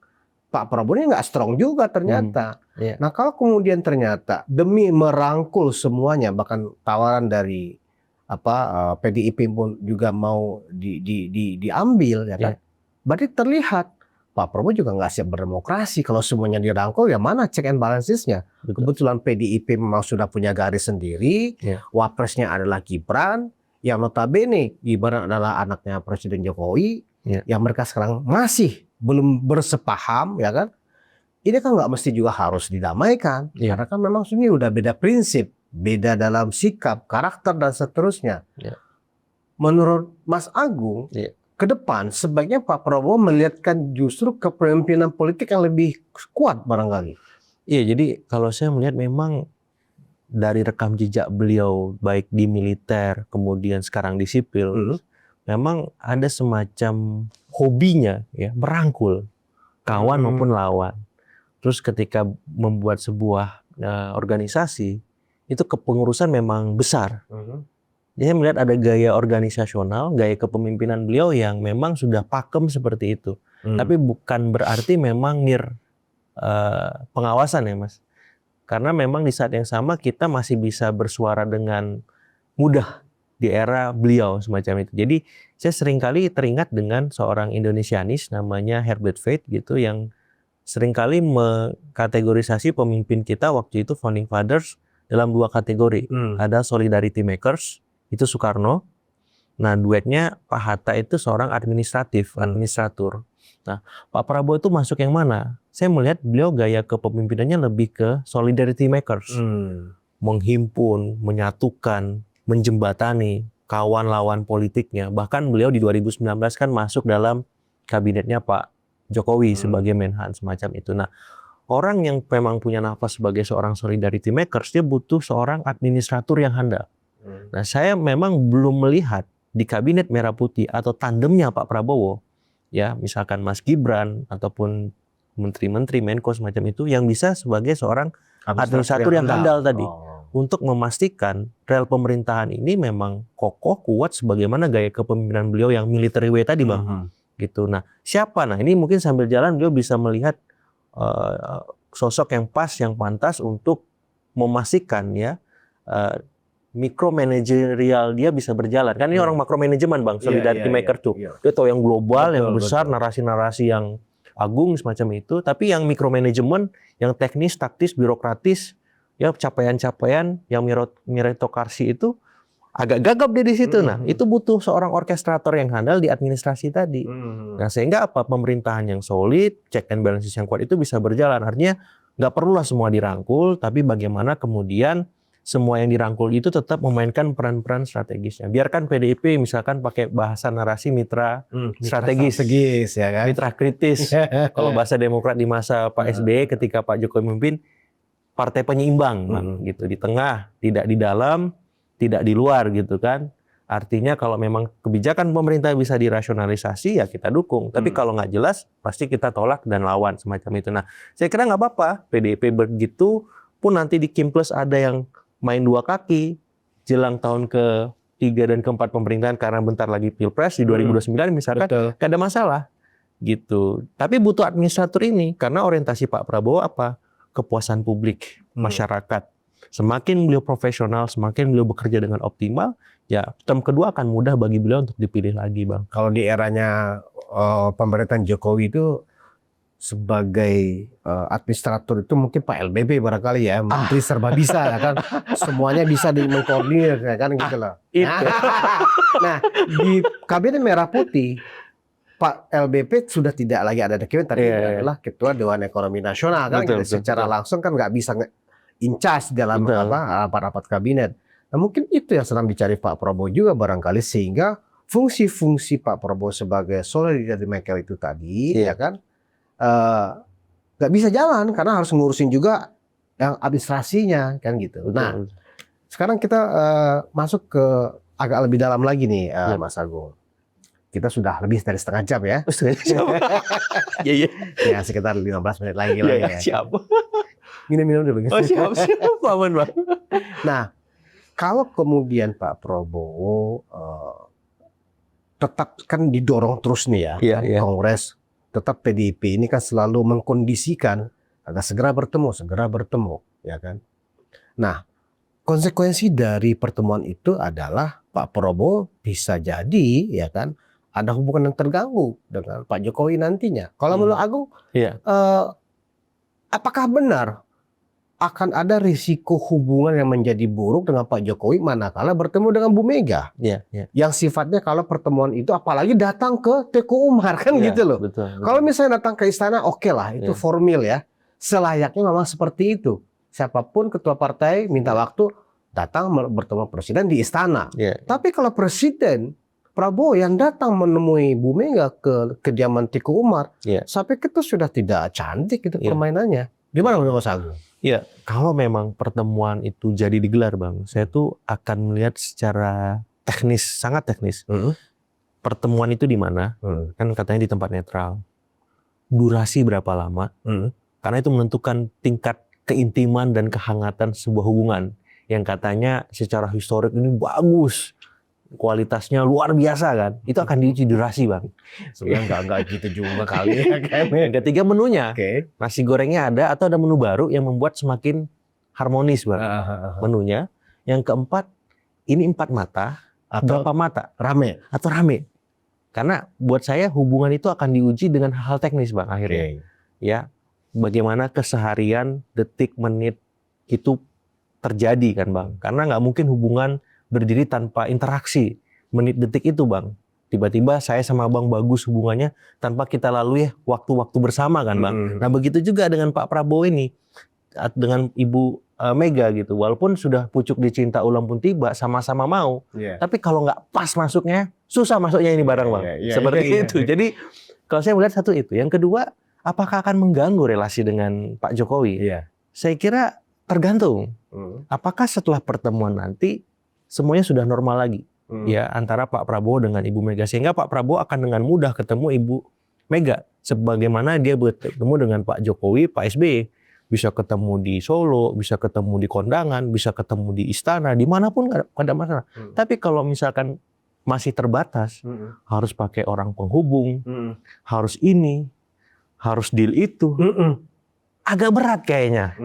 Pak Prabowo ini nggak strong juga ternyata. Ya. Nah kalau kemudian ternyata demi merangkul semuanya, bahkan tawaran dari PDIP pun juga mau diambil ya kan. Ya. Berarti terlihat Pak Prabowo juga nggak siap berdemokrasi kalau semuanya dirangkul, ya mana check and balancesnya. Kebetulan PDIP memang sudah punya garis sendiri, wapresnya adalah Gibran, yang notabene Gibran adalah anaknya Presiden Jokowi, yang mereka sekarang masih belum bersepaham, ya kan? Ini kan nggak mesti juga harus didamaikan, karena kan memang sebenarnya udah beda prinsip, beda dalam sikap, karakter dan seterusnya. Menurut Mas Agung, ke depan sebaiknya Pak Prabowo melihatkan justru kepemimpinan politik yang lebih kuat barangkali. Iya, jadi kalau saya melihat memang dari rekam jejak beliau baik di militer kemudian sekarang di sipil, memang ada semacam hobinya ya merangkul kawan maupun lawan. Terus ketika membuat sebuah organisasi itu kepengurusan memang besar. Dia melihat ada gaya organisasional, gaya kepemimpinan beliau yang memang sudah pakem seperti itu. Tapi bukan berarti memang pengawasan ya Mas. Karena memang di saat yang sama kita masih bisa bersuara dengan mudah di era beliau semacam itu. Jadi saya seringkali teringat dengan seorang Indonesianis namanya Herbert Faith gitu yang seringkali mengkategorisasi pemimpin kita waktu itu founding fathers dalam 2 kategori. Ada solidarity makers, itu Soekarno. Nah, duetnya Pak Hatta itu seorang administratur. Nah, Pak Prabowo itu masuk yang mana? Saya melihat beliau gaya kepemimpinannya lebih ke solidarity makers. Menghimpun, menyatukan, menjembatani kawan lawan politiknya. Bahkan beliau di 2019 kan masuk dalam kabinetnya Pak Jokowi sebagai Menhan semacam itu. Nah, orang yang memang punya nafas sebagai seorang solidarity makers, dia butuh seorang administratur yang handal. Nah, saya memang belum melihat di kabinet Merah Putih atau tandemnya Pak Prabowo, ya misalkan Mas Gibran ataupun menteri-menteri Menko semacam itu yang bisa sebagai seorang administratur yang handal tadi untuk memastikan rel pemerintahan ini memang kokoh kuat sebagaimana gaya kepemimpinan beliau yang military way tadi Bang. Gitu. Nah, siapa? Nah, ini mungkin sambil jalan beliau bisa melihat sosok yang pas, yang pantas untuk memastikan ya mikromanajerial dia bisa berjalan. Kan ini orang makromanajemen Bang, solidarity maker tuh. Dia tahu yang global, yang besar, narasi-narasi yang agung semacam itu, tapi yang mikromanajemen, yang teknis, taktis, birokratis, ya capaian-capaian yang meritokrasi itu agak gagap dia di situ. Nah, itu butuh seorang orkestrator yang handal di administrasi tadi. Nah, sehingga apa? Pemerintahan yang solid, check and balances yang kuat itu bisa berjalan. Artinya nggak perlulah semua dirangkul, tapi bagaimana kemudian semua yang dirangkul itu tetap memainkan peran-peran strategisnya. Biarkan PDIP misalkan pakai bahasa narasi mitra strategis ya kan? Mitra kritis. Kalau bahasa Demokrat di masa Pak SBY ketika Pak Jokowi memimpin, partai penyeimbang, gitu, di tengah, tidak di dalam, tidak di luar gitu kan. Artinya kalau memang kebijakan pemerintah bisa dirasionalisasi ya kita dukung. Tapi kalau nggak jelas pasti kita tolak dan lawan semacam itu. Nah, saya kira nggak apa-apa PDIP begitu pun nanti di Kim Plus ada yang main 2 kaki jelang tahun ke-3 dan ke-4 pemerintahan karena bentar lagi Pilpres di 2029 misalkan, nggak ada masalah gitu. Tapi butuh administratur ini karena orientasi Pak Prabowo apa? Kepuasan publik masyarakat. Semakin beliau profesional, semakin beliau bekerja dengan optimal, ya term kedua akan mudah bagi beliau untuk dipilih lagi, Bang. Kalau di eranya pemerintahan Jokowi itu sebagai administrator itu mungkin Pak LBB barangkali ya, menteri serba bisa ya kan, semuanya bisa mengkoordinir ya kan gitu loh. Nah, di kabinet Merah Putih Pak LBP sudah tidak lagi ada document, tadi adalah Ketua Dewan Ekonomi Nasional kan, secara langsung kan nggak bisa in charge dalam rapat-rapat kabinet. Nah, mungkin itu yang sedang dicari Pak Prabowo juga barangkali, sehingga fungsi-fungsi Pak Prabowo sebagai solidarity maker itu tadi, ya kan, nggak bisa jalan karena harus ngurusin juga yang administrasinya kan gitu. Betul. Nah, sekarang kita masuk ke agak lebih dalam lagi nih, Mas Agung. Kita sudah lebih dari setengah jam ya. Iya. Ya sekitar 15 menit lagi lah ya. Siap. Minum-minum dulu. Oh siap. Aman, Bang. Nah, kalau kemudian Pak Prabowo tetap kan didorong terus nih ya, Iya. Kongres, tetap PDIP ini kan selalu mengkondisikan agar segera bertemu, ya kan. Nah, konsekuensi dari pertemuan itu adalah Pak Prabowo bisa jadi, ya kan, ada hubungan yang terganggu dengan Pak Jokowi nantinya. Kalau menurut Agung, apakah benar akan ada risiko hubungan yang menjadi buruk dengan Pak Jokowi manakala bertemu dengan Bu Mega? Iya. Yang sifatnya kalau pertemuan itu apalagi datang ke Teguh Umar kan gitu loh. Betul. Kalau misalnya datang ke istana, oke lah, itu formil ya. Selayaknya memang seperti itu. Siapapun ketua partai minta waktu datang bertemu presiden di istana. Tapi kalau Presiden Prabowo yang datang menemui Bu Mega ke kediaman Teguh Umar, saya pikir itu sudah tidak cantik itu permainannya. Gimana menurut Mas Agung? Iya, kalau memang pertemuan itu jadi digelar, Bang, saya tuh akan melihat secara teknis, sangat teknis. Pertemuan itu di mana? Kan katanya di tempat netral. Durasi berapa lama? Karena itu menentukan tingkat keintiman dan kehangatan sebuah hubungan yang katanya secara historik ini bagus. Kualitasnya luar biasa kan, itu akan diuji durasi, Bang. Sebenarnya nggak gitu juga kali ya kan. Yang ketiga menunya, nasi gorengnya ada atau ada menu baru yang membuat semakin harmonis, Bang, menunya. Yang keempat, ini 4 mata atau berapa mata, rame. Karena buat saya hubungan itu akan diuji dengan hal teknis, Bang, akhirnya. Ya, bagaimana keseharian, detik, menit itu terjadi kan, Bang. Karena nggak mungkin hubungan berdiri tanpa interaksi menit detik itu, Bang. Tiba-tiba saya sama Bang bagus hubungannya tanpa kita lalui waktu-waktu bersama kan, Bang. Nah begitu juga dengan Pak Prabowo ini dengan Ibu Mega gitu. Walaupun sudah pucuk dicinta ulang pun tiba, sama-sama mau. Tapi kalau nggak pas masuknya, susah masuknya ini bareng, Bang. Seperti itu. Jadi kalau saya melihat satu itu. Yang kedua, apakah akan mengganggu relasi dengan Pak Jokowi? Saya kira tergantung. Apakah setelah pertemuan nanti semuanya sudah normal lagi ya antara Pak Prabowo dengan Ibu Mega, sehingga Pak Prabowo akan dengan mudah ketemu Ibu Mega sebagaimana dia bertemu dengan Pak Jokowi, Pak SBY, bisa ketemu di Solo, bisa ketemu di kondangan, bisa ketemu di istana, dimanapun nggak ada masalah. Tapi kalau misalkan masih terbatas, harus pakai orang penghubung, harus ini, harus deal itu, agak berat kayaknya.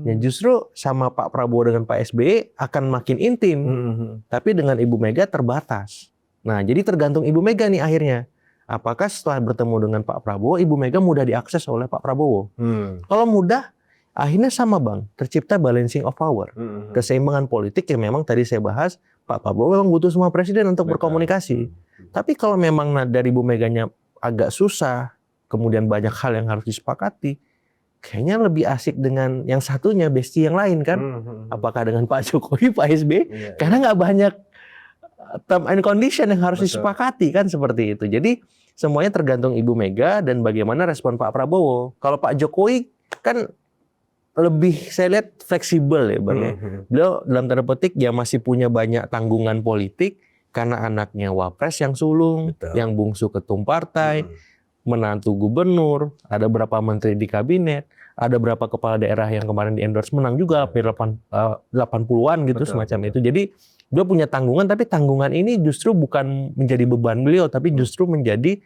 Ya justru sama Pak Prabowo dengan Pak SBY akan makin intim. Tapi dengan Ibu Mega terbatas. Nah, jadi tergantung Ibu Mega nih akhirnya. Apakah setelah bertemu dengan Pak Prabowo, Ibu Mega mudah diakses oleh Pak Prabowo? Kalau mudah, akhirnya sama, Bang. Tercipta balancing of power. Keseimbangan politik yang memang tadi saya bahas, Pak Prabowo memang butuh semua presiden untuk berkomunikasi. Tapi kalau memang dari Ibu Meganya agak susah, kemudian banyak hal yang harus disepakati, kayaknya lebih asik dengan yang satunya, bestie yang lain kan. Apakah dengan Pak Jokowi, Pak SBY? Karena nggak banyak term and condition yang harus disepakati kan, seperti itu. Jadi semuanya tergantung Ibu Mega dan bagaimana respon Pak Prabowo. Kalau Pak Jokowi kan lebih saya lihat fleksibel ya, Bang. Beliau dalam tanda petik ya masih punya banyak tanggungan politik karena anaknya wapres yang sulung, yang bungsu ketum partai, menantu gubernur, ada berapa menteri di kabinet, ada berapa kepala daerah yang kemarin di endorse menang juga, 80-an gitu, semacam itu. Jadi beliau punya tanggungan, tapi tanggungan ini justru bukan menjadi beban beliau, tapi justru menjadi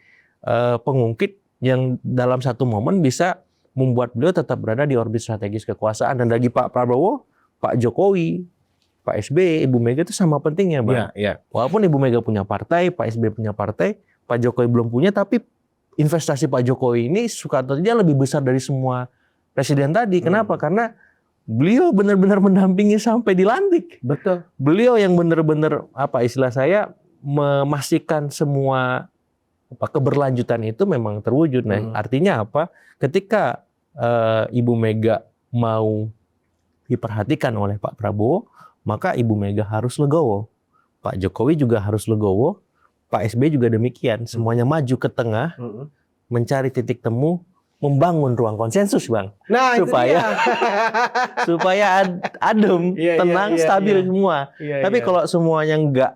pengungkit yang dalam satu momen bisa membuat beliau tetap berada di orbit strategis kekuasaan. Dan bagi Pak Prabowo, Pak Jokowi, Pak SBY, Ibu Mega itu sama pentingnya, Bang. Walaupun Ibu Mega punya partai, Pak SBY punya partai, Pak Jokowi belum punya, tapi investasi Pak Jokowi ini suka atau tidak lebih besar dari semua presiden tadi. Kenapa? Karena beliau benar-benar mendampingi sampai dilantik. Betul. Beliau yang benar-benar istilah saya memastikan semua keberlanjutan itu memang terwujud. Nah, artinya apa? Ketika Ibu Mega mau diperhatikan oleh Pak Prabowo, maka Ibu Mega harus legowo, Pak Jokowi juga harus legowo, Pak SBY juga demikian. Semuanya maju ke tengah, mencari titik temu, membangun ruang konsensus, Bang. Nah, supaya adem, tenang, stabil semua. Tapi kalau semuanya enggak,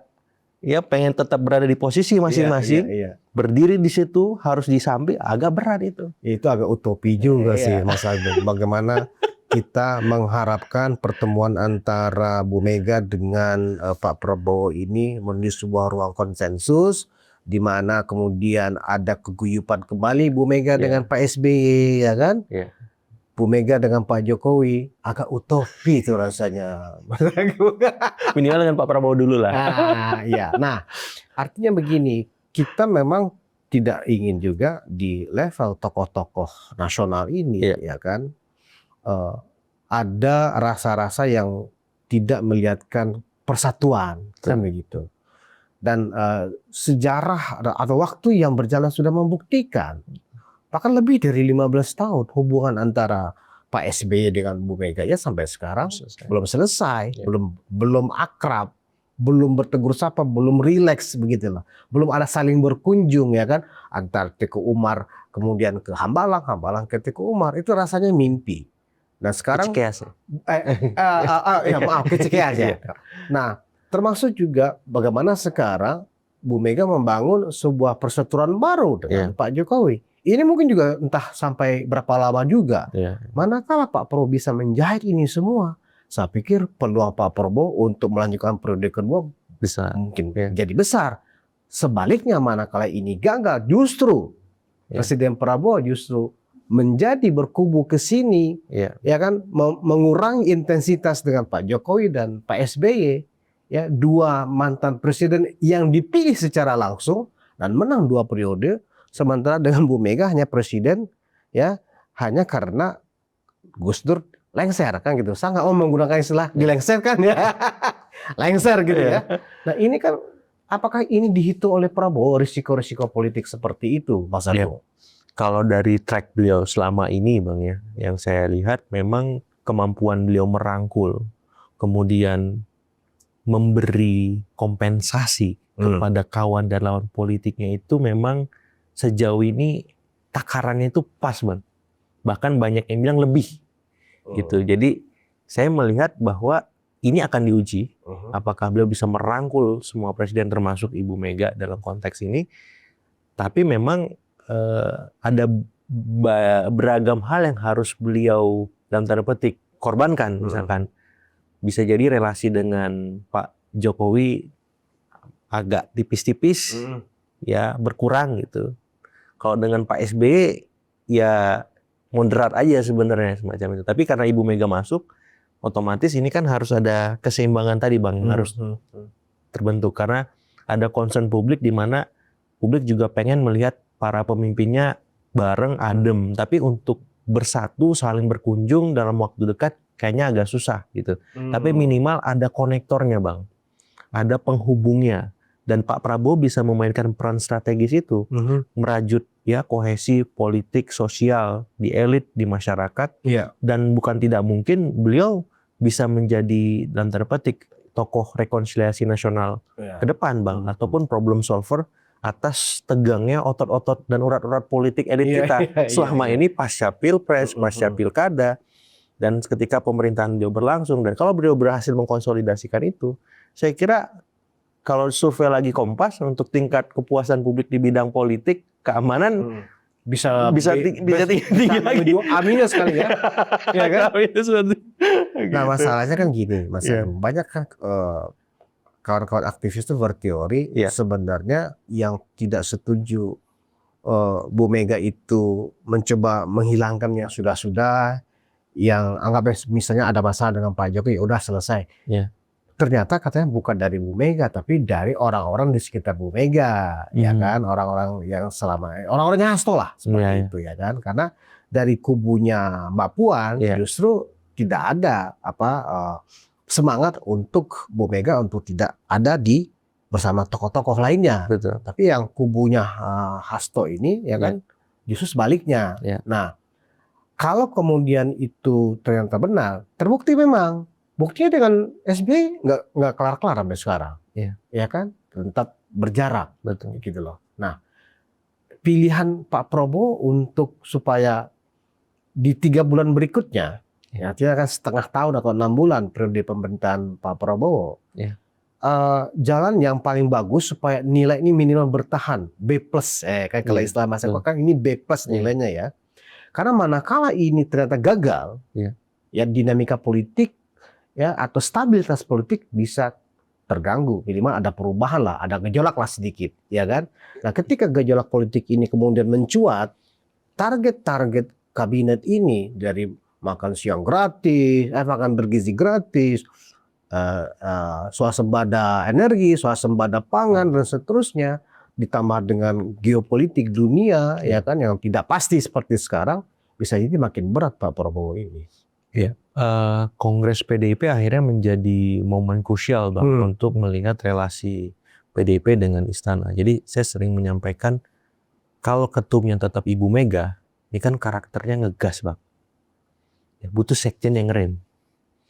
ya pengen tetap berada di posisi masing-masing, berdiri di situ, harus disambi, agak berat itu. Itu agak utopi juga sih, Mas Agung. Bagaimana kita mengharapkan pertemuan antara Bu Mega dengan Pak Prabowo ini menuju sebuah ruang konsensus, di mana kemudian ada keguyupan kembali Bu Mega dengan Pak SBY, ya kan? Bu Mega dengan Pak Jokowi, agak utopi itu rasanya. Minimal dengan Pak Prabowo dulu lah. Nah, artinya begini, kita memang tidak ingin juga di level tokoh-tokoh nasional ini, ya kan? Ada rasa-rasa yang tidak melihatkan persatuan, kan begitu. Dan sejarah atau waktu yang berjalan sudah membuktikan, bahkan lebih dari 15 tahun hubungan antara Pak SBY dengan Bu Mega ya sampai sekarang belum selesai, belum akrab, belum bertegur sapa, belum rileks begitulah, belum ada saling berkunjung, ya kan, antar Teguh Umar kemudian ke Hambalang, Hambalang ke Teguh Umar, itu rasanya mimpi. Nah sekarang kecekeas ya. Nah, termasuk juga bagaimana sekarang Bu Mega membangun sebuah persaturan baru dengan Pak Jokowi. Ini mungkin juga entah sampai berapa lama juga. Manakala Pak Prabowo bisa menjahit ini semua, saya pikir peluang Pak Prabowo untuk melanjutkan periode kedua mungkin jadi besar. Sebaliknya manakala ini gagal, justru Presiden Prabowo justru menjadi berkubu ke sini, ya kan, mengurangi intensitas dengan Pak Jokowi dan Pak SBY, ya, dua mantan presiden yang dipilih secara langsung dan menang 2 periode, sementara dengan Bu Mega hanya presiden, ya, hanya karena Gus Dur lengser, kan gitu. Saya nggak mau menggunakan istilah dilengser kan ya, lengser gitu ya. Nah ini kan, apakah ini dihitung oleh Prabowo risiko-risiko politik seperti itu, Mas Agung? Kalau dari track beliau selama ini, Bang, ya, yang saya lihat memang kemampuan beliau merangkul, kemudian memberi kompensasi kepada kawan dan lawan politiknya itu memang sejauh ini takarannya itu pas, Bang. Bahkan banyak yang bilang lebih, gitu. Jadi saya melihat bahwa ini akan diuji, apakah beliau bisa merangkul semua presiden termasuk Ibu Mega dalam konteks ini. Tapi memang ada beragam hal yang harus beliau dalam tanda petik korbankan. Misalkan bisa jadi relasi dengan Pak Jokowi agak tipis-tipis, ya berkurang gitu. Kalau dengan Pak SBY ya moderat aja sebenarnya semacam itu. Tapi karena Ibu Mega masuk, otomatis ini kan harus ada keseimbangan tadi, Bang, harus terbentuk karena ada concern publik di mana publik juga pengen melihat para pemimpinnya bareng, adem. Tapi untuk bersatu, saling berkunjung dalam waktu dekat kayaknya agak susah gitu. Tapi minimal ada konektornya, Bang. Ada penghubungnya. Dan Pak Prabowo bisa memainkan peran strategis itu. Merajut ya kohesi politik, sosial di elit, di masyarakat. Dan bukan tidak mungkin beliau bisa menjadi dalam tanda petik tokoh rekonsiliasi nasional ke depan, Bang. Ataupun problem solver atas tegangnya otot-otot dan urat-urat politik elit kita selama ini pasca pilpres, pasca pilkada, dan ketika pemerintahan beliau berlangsung. Dan kalau beliau berhasil mengkonsolidasikan itu, saya kira kalau survei lagi Kompas untuk tingkat kepuasan publik di bidang politik, keamanan bisa tinggi lagi. Aminnya sekali ya. Ya kan? Nah Gitu. masalahnya kan gini, Mas Agung. Banyak kan kawan-kawan aktivis itu berteori sebenarnya yang tidak setuju Bu Mega itu mencoba menghilangkan yang sudah-sudah, yang anggapnya misalnya ada masalah dengan Pak Jokowi, udah selesai. Ternyata katanya bukan dari Bu Mega, tapi dari orang-orang di sekitar Bu Mega, ya kan, orang-orang yang orang-orangnya Hasto lah seperti itu, ya kan, karena dari kubunya Mbak Puan justru tidak ada semangat untuk Bu Mega untuk tidak ada bersama tokoh-tokoh lainnya. Betul. Tapi yang kubunya Hasto ini, ya kan, justru sebaliknya. Nah, kalau kemudian itu ternyata benar, terbukti memang Buktinya dengan SBY nggak kelar-kelar sampai sekarang. Iya. Ya kan? Tetap berjarak. Betul. Gitu loh. Nah, pilihan Pak Prabowo untuk supaya di 3 bulan berikutnya, ya, artinya kan setengah tahun atau 6 bulan periode pemerintahan Pak Prabowo, Iya. Jalan yang paling bagus supaya nilai ini minimal bertahan, B+, kan kalau Iya, istilah Mas Eko betul. kan ini B+ nilainya ya. Karena manakala ini ternyata gagal, Iya. ya dinamika politik ya atau stabilitas politik bisa terganggu, minimal ada perubahan lah, ada gejolak lah sedikit, ya kan? Nah, ketika gejolak politik ini kemudian mencuat, target-target kabinet ini dari makan siang gratis, makan bergizi gratis, swasembada energi, swasembada pangan dan seterusnya, ditambah dengan geopolitik dunia, ya kan, yang tidak pasti seperti sekarang, bisa jadi makin berat Pak Prabowo ini. Iya. Kongres PDIP akhirnya menjadi momen krusial Bang untuk melihat relasi PDIP dengan istana. Jadi saya sering menyampaikan kalau ketumnya tetap Ibu Mega, ini kan karakternya ngegas Bang. Ya, butuh sekjen yang ngerem.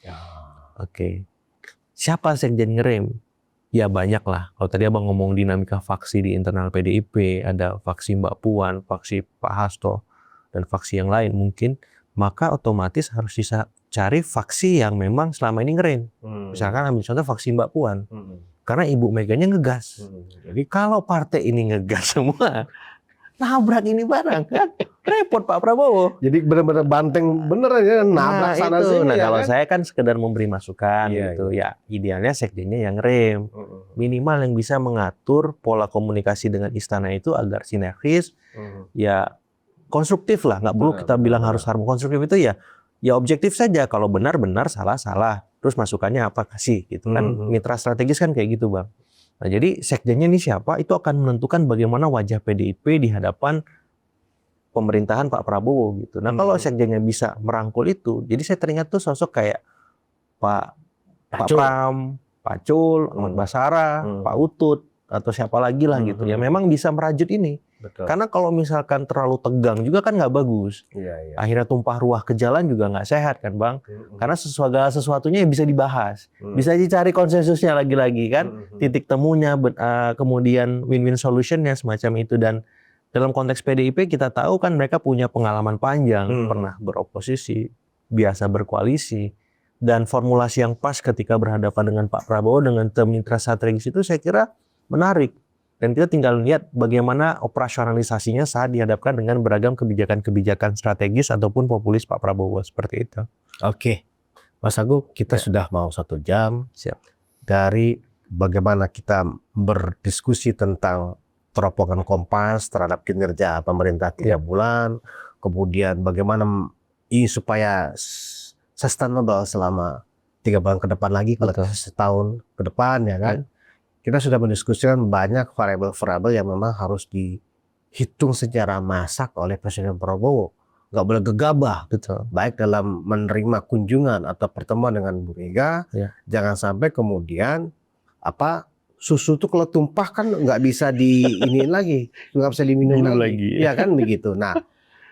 Ya. Oke. Siapa sekjen ngerem? Ya banyak lah. Kalau tadi Abang ngomong dinamika faksi di internal PDIP, ada faksi Mbak Puan, faksi Pak Hasto, dan faksi yang lain mungkin, maka otomatis harus bisa cari faksi yang memang selama ini ngerem. Misalkan ambil contoh faksi Mbak Puan. Karena Ibu Meganya ngegas. Jadi kalau partai ini ngegas semua, nabrak ini barang kan, repot Pak Prabowo. Jadi benar-benar banteng beneran ya, nabrak sana sini. Nah ya kalau kan? saya kan sekedar memberi masukan Iya, gitu. Ya idealnya sekjennya yang ngerem. Minimal yang bisa mengatur pola komunikasi dengan istana itu agar sinergis, ya konstruktif lah. Nggak perlu kita bilang harus konstruktif itu ya objektif saja. Kalau benar, salah. Terus masukannya apa kasih gitu kan. Mitra strategis kan kayak gitu Bang. Nah jadi sekjennya ini siapa itu akan menentukan bagaimana wajah PDIP di hadapan pemerintahan Pak Prabowo gitu. Nah kalau sekjennya bisa merangkul itu, jadi saya teringat tuh sosok kayak Pak Pram, Pak Cul, Ahmad Basara, Pak Utut, atau siapa lagi lah gitu. Ya memang bisa merajut ini. Betul. Karena kalau misalkan terlalu tegang juga kan nggak bagus. Iya. Akhirnya tumpah ruah ke jalan juga nggak sehat kan Bang. Karena segala sesuatunya bisa dibahas. Bisa dicari konsensusnya lagi-lagi kan. Titik temunya, kemudian win-win solutionnya semacam itu. Dan dalam konteks PDIP kita tahu kan mereka punya pengalaman panjang. Pernah beroposisi, biasa berkoalisi. Dan formulasi yang pas ketika berhadapan dengan Pak Prabowo dengan mitra strategis itu saya kira menarik. Dan kita tinggal lihat bagaimana operasionalisasinya saat dihadapkan dengan beragam kebijakan-kebijakan strategis ataupun populis Pak Prabowo seperti itu. Oke, Mas Agung, kita sudah mau 1 jam. Siap. Dari bagaimana kita berdiskusi tentang terobosan Kompas terhadap kinerja pemerintah 3 bulan, kemudian bagaimana ini supaya sustainable selama 3 bulan ke depan lagi, kalau setahun ke depan ya kan. Kita sudah mendiskusikan banyak variabel-variabel yang memang harus dihitung secara masak oleh Presiden Prabowo. Nggak boleh gegabah, baik dalam menerima kunjungan atau pertemuan dengan Bu Mega. Jangan sampai kemudian susu itu kalau tumpah kan nggak bisa diiniin lagi, nggak bisa diminum lagi. Ya kan begitu. Nah,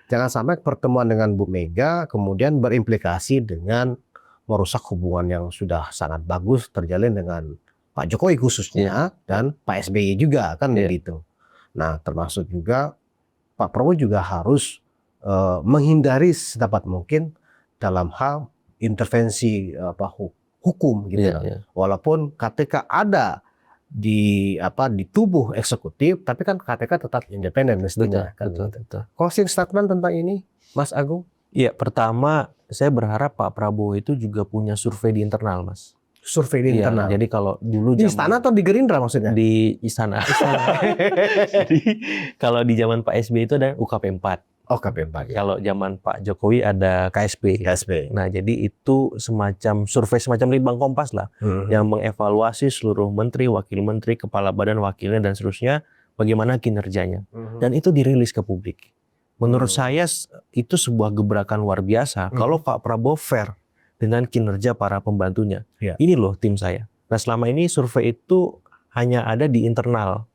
jangan sampai pertemuan dengan Bu Mega kemudian berimplikasi dengan merusak hubungan yang sudah sangat bagus terjalin dengan Pak Jokowi khususnya dan Pak SBY juga kan begitu. Nah, termasuk juga Pak Prabowo juga harus menghindari sedapat mungkin dalam hal intervensi hukum gitu. Walaupun KPK ada di tubuh eksekutif, tapi kan KPK tetap independen mestinya. Betul. Closing statement tentang ini, Mas Agung? Iya, pertama saya berharap Pak Prabowo itu juga punya survei di internal, Mas. Survei di internal. Jadi kalau dulu di istana atau di Gerindra maksudnya? Di istana. Jadi kalau di zaman Pak SBY itu ada UKP 4. Oh, UKP 4. Kalau zaman Pak Jokowi ada KSP. Nah, jadi itu semacam survei semacam litbang Kompas lah yang mengevaluasi seluruh menteri, wakil menteri, kepala badan wakilnya dan seterusnya bagaimana kinerjanya. Dan itu dirilis ke publik. Menurut saya itu sebuah gebrakan luar biasa kalau Pak Prabowo fair dengan kinerja para pembantunya. Ini loh tim saya. Nah selama ini survei itu hanya ada di internal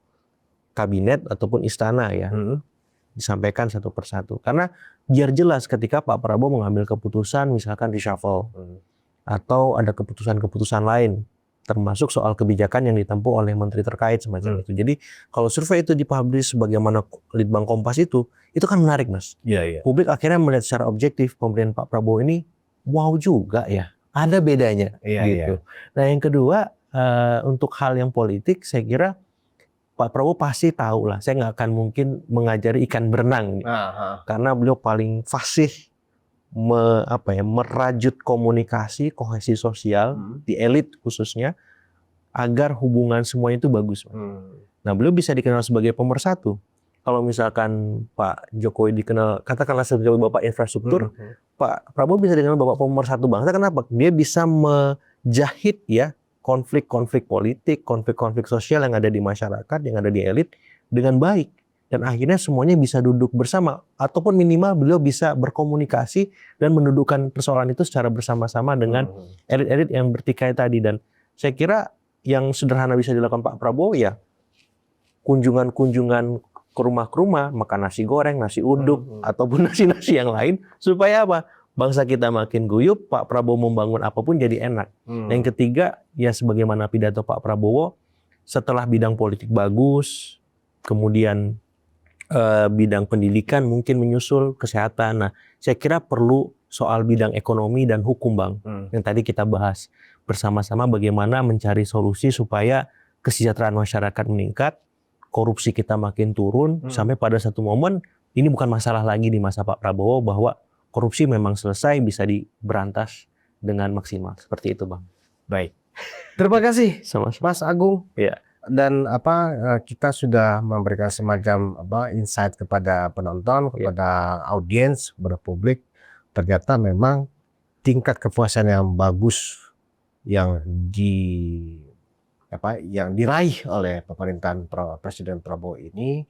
kabinet ataupun istana ya. Disampaikan satu persatu. Karena biar jelas ketika Pak Prabowo mengambil keputusan misalkan reshuffle. atau ada keputusan-keputusan lain, termasuk soal kebijakan yang ditempuh oleh menteri terkait semacam itu. Jadi kalau survei itu dipublish sebagaimana Litbang Kompas itu kan menarik, Mas. Iya. Publik akhirnya melihat secara objektif pemerintahan Pak Prabowo ini wow juga ya, ada bedanya gitu. Nah yang kedua, untuk hal yang politik saya kira Pak Prabowo pasti tahu lah, saya nggak akan mungkin mengajari ikan berenang karena beliau paling fasih merajut komunikasi, kohesi sosial di elit khususnya agar hubungan semuanya itu bagus. Nah, beliau bisa dikenal sebagai pemersatu. Kalau misalkan Pak Jokowi dikenal katakanlah sebagai bapak infrastruktur, Pak Prabowo bisa dikenal bapak pemersatu bangsa. Kenapa? Dia bisa menjahit ya konflik-konflik politik, konflik-konflik sosial yang ada di masyarakat, yang ada di elit dengan baik. Dan akhirnya semuanya bisa duduk bersama, ataupun minimal beliau bisa berkomunikasi dan mendudukkan persoalan itu secara bersama-sama dengan elit-elit yang bertikai tadi. Dan saya kira yang sederhana bisa dilakukan Pak Prabowo ya kunjungan-kunjungan ke rumah, makan nasi goreng, nasi uduk, ataupun nasi-nasi yang lain, supaya apa? Bangsa kita makin guyup, Pak Prabowo membangun apapun jadi enak. Yang ketiga, ya sebagaimana pidato Pak Prabowo, setelah bidang politik bagus, kemudian bidang pendidikan mungkin menyusul, kesehatan. Nah, saya kira perlu soal bidang ekonomi dan hukum, Bang. Yang tadi kita bahas bersama-sama bagaimana mencari solusi supaya kesejahteraan masyarakat meningkat, korupsi kita makin turun, sampai pada satu momen ini bukan masalah lagi di masa Pak Prabowo bahwa korupsi memang selesai, bisa diberantas dengan maksimal. Seperti itu, Bang. Baik. Terima kasih, Sama-sama. Mas Agung. Ya. Dan kita sudah memberikan semacam insight kepada penonton, kepada audiens, kepada publik. Ternyata memang tingkat kepuasan yang bagus yang diraih oleh pemerintahan Presiden Prabowo ini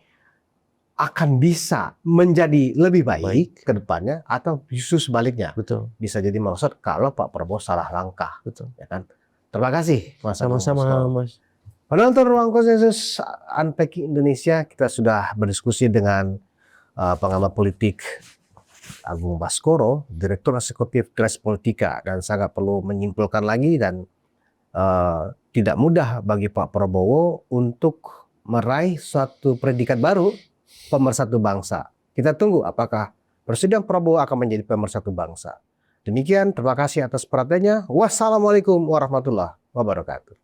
akan bisa menjadi lebih baik ke depannya, atau justru sebaliknya. Betul. Bisa jadi merosot kalau Pak Prabowo salah langkah. Betul. Ya kan? Terima kasih, Mas Agung. Sama-sama, Mas. Penonton Ruang Konsensus Unpacking Indonesia, kita sudah berdiskusi dengan pengamat politik Agung Baskoro, Direktur Eksekutif Grace Politika, dan sangat perlu menyimpulkan lagi dan tidak mudah bagi Pak Prabowo untuk meraih suatu predikat baru, pemersatu bangsa. Kita tunggu apakah Presiden Prabowo akan menjadi pemersatu bangsa. Demikian, terima kasih atas perhatiannya. Wassalamualaikum warahmatullahi wabarakatuh.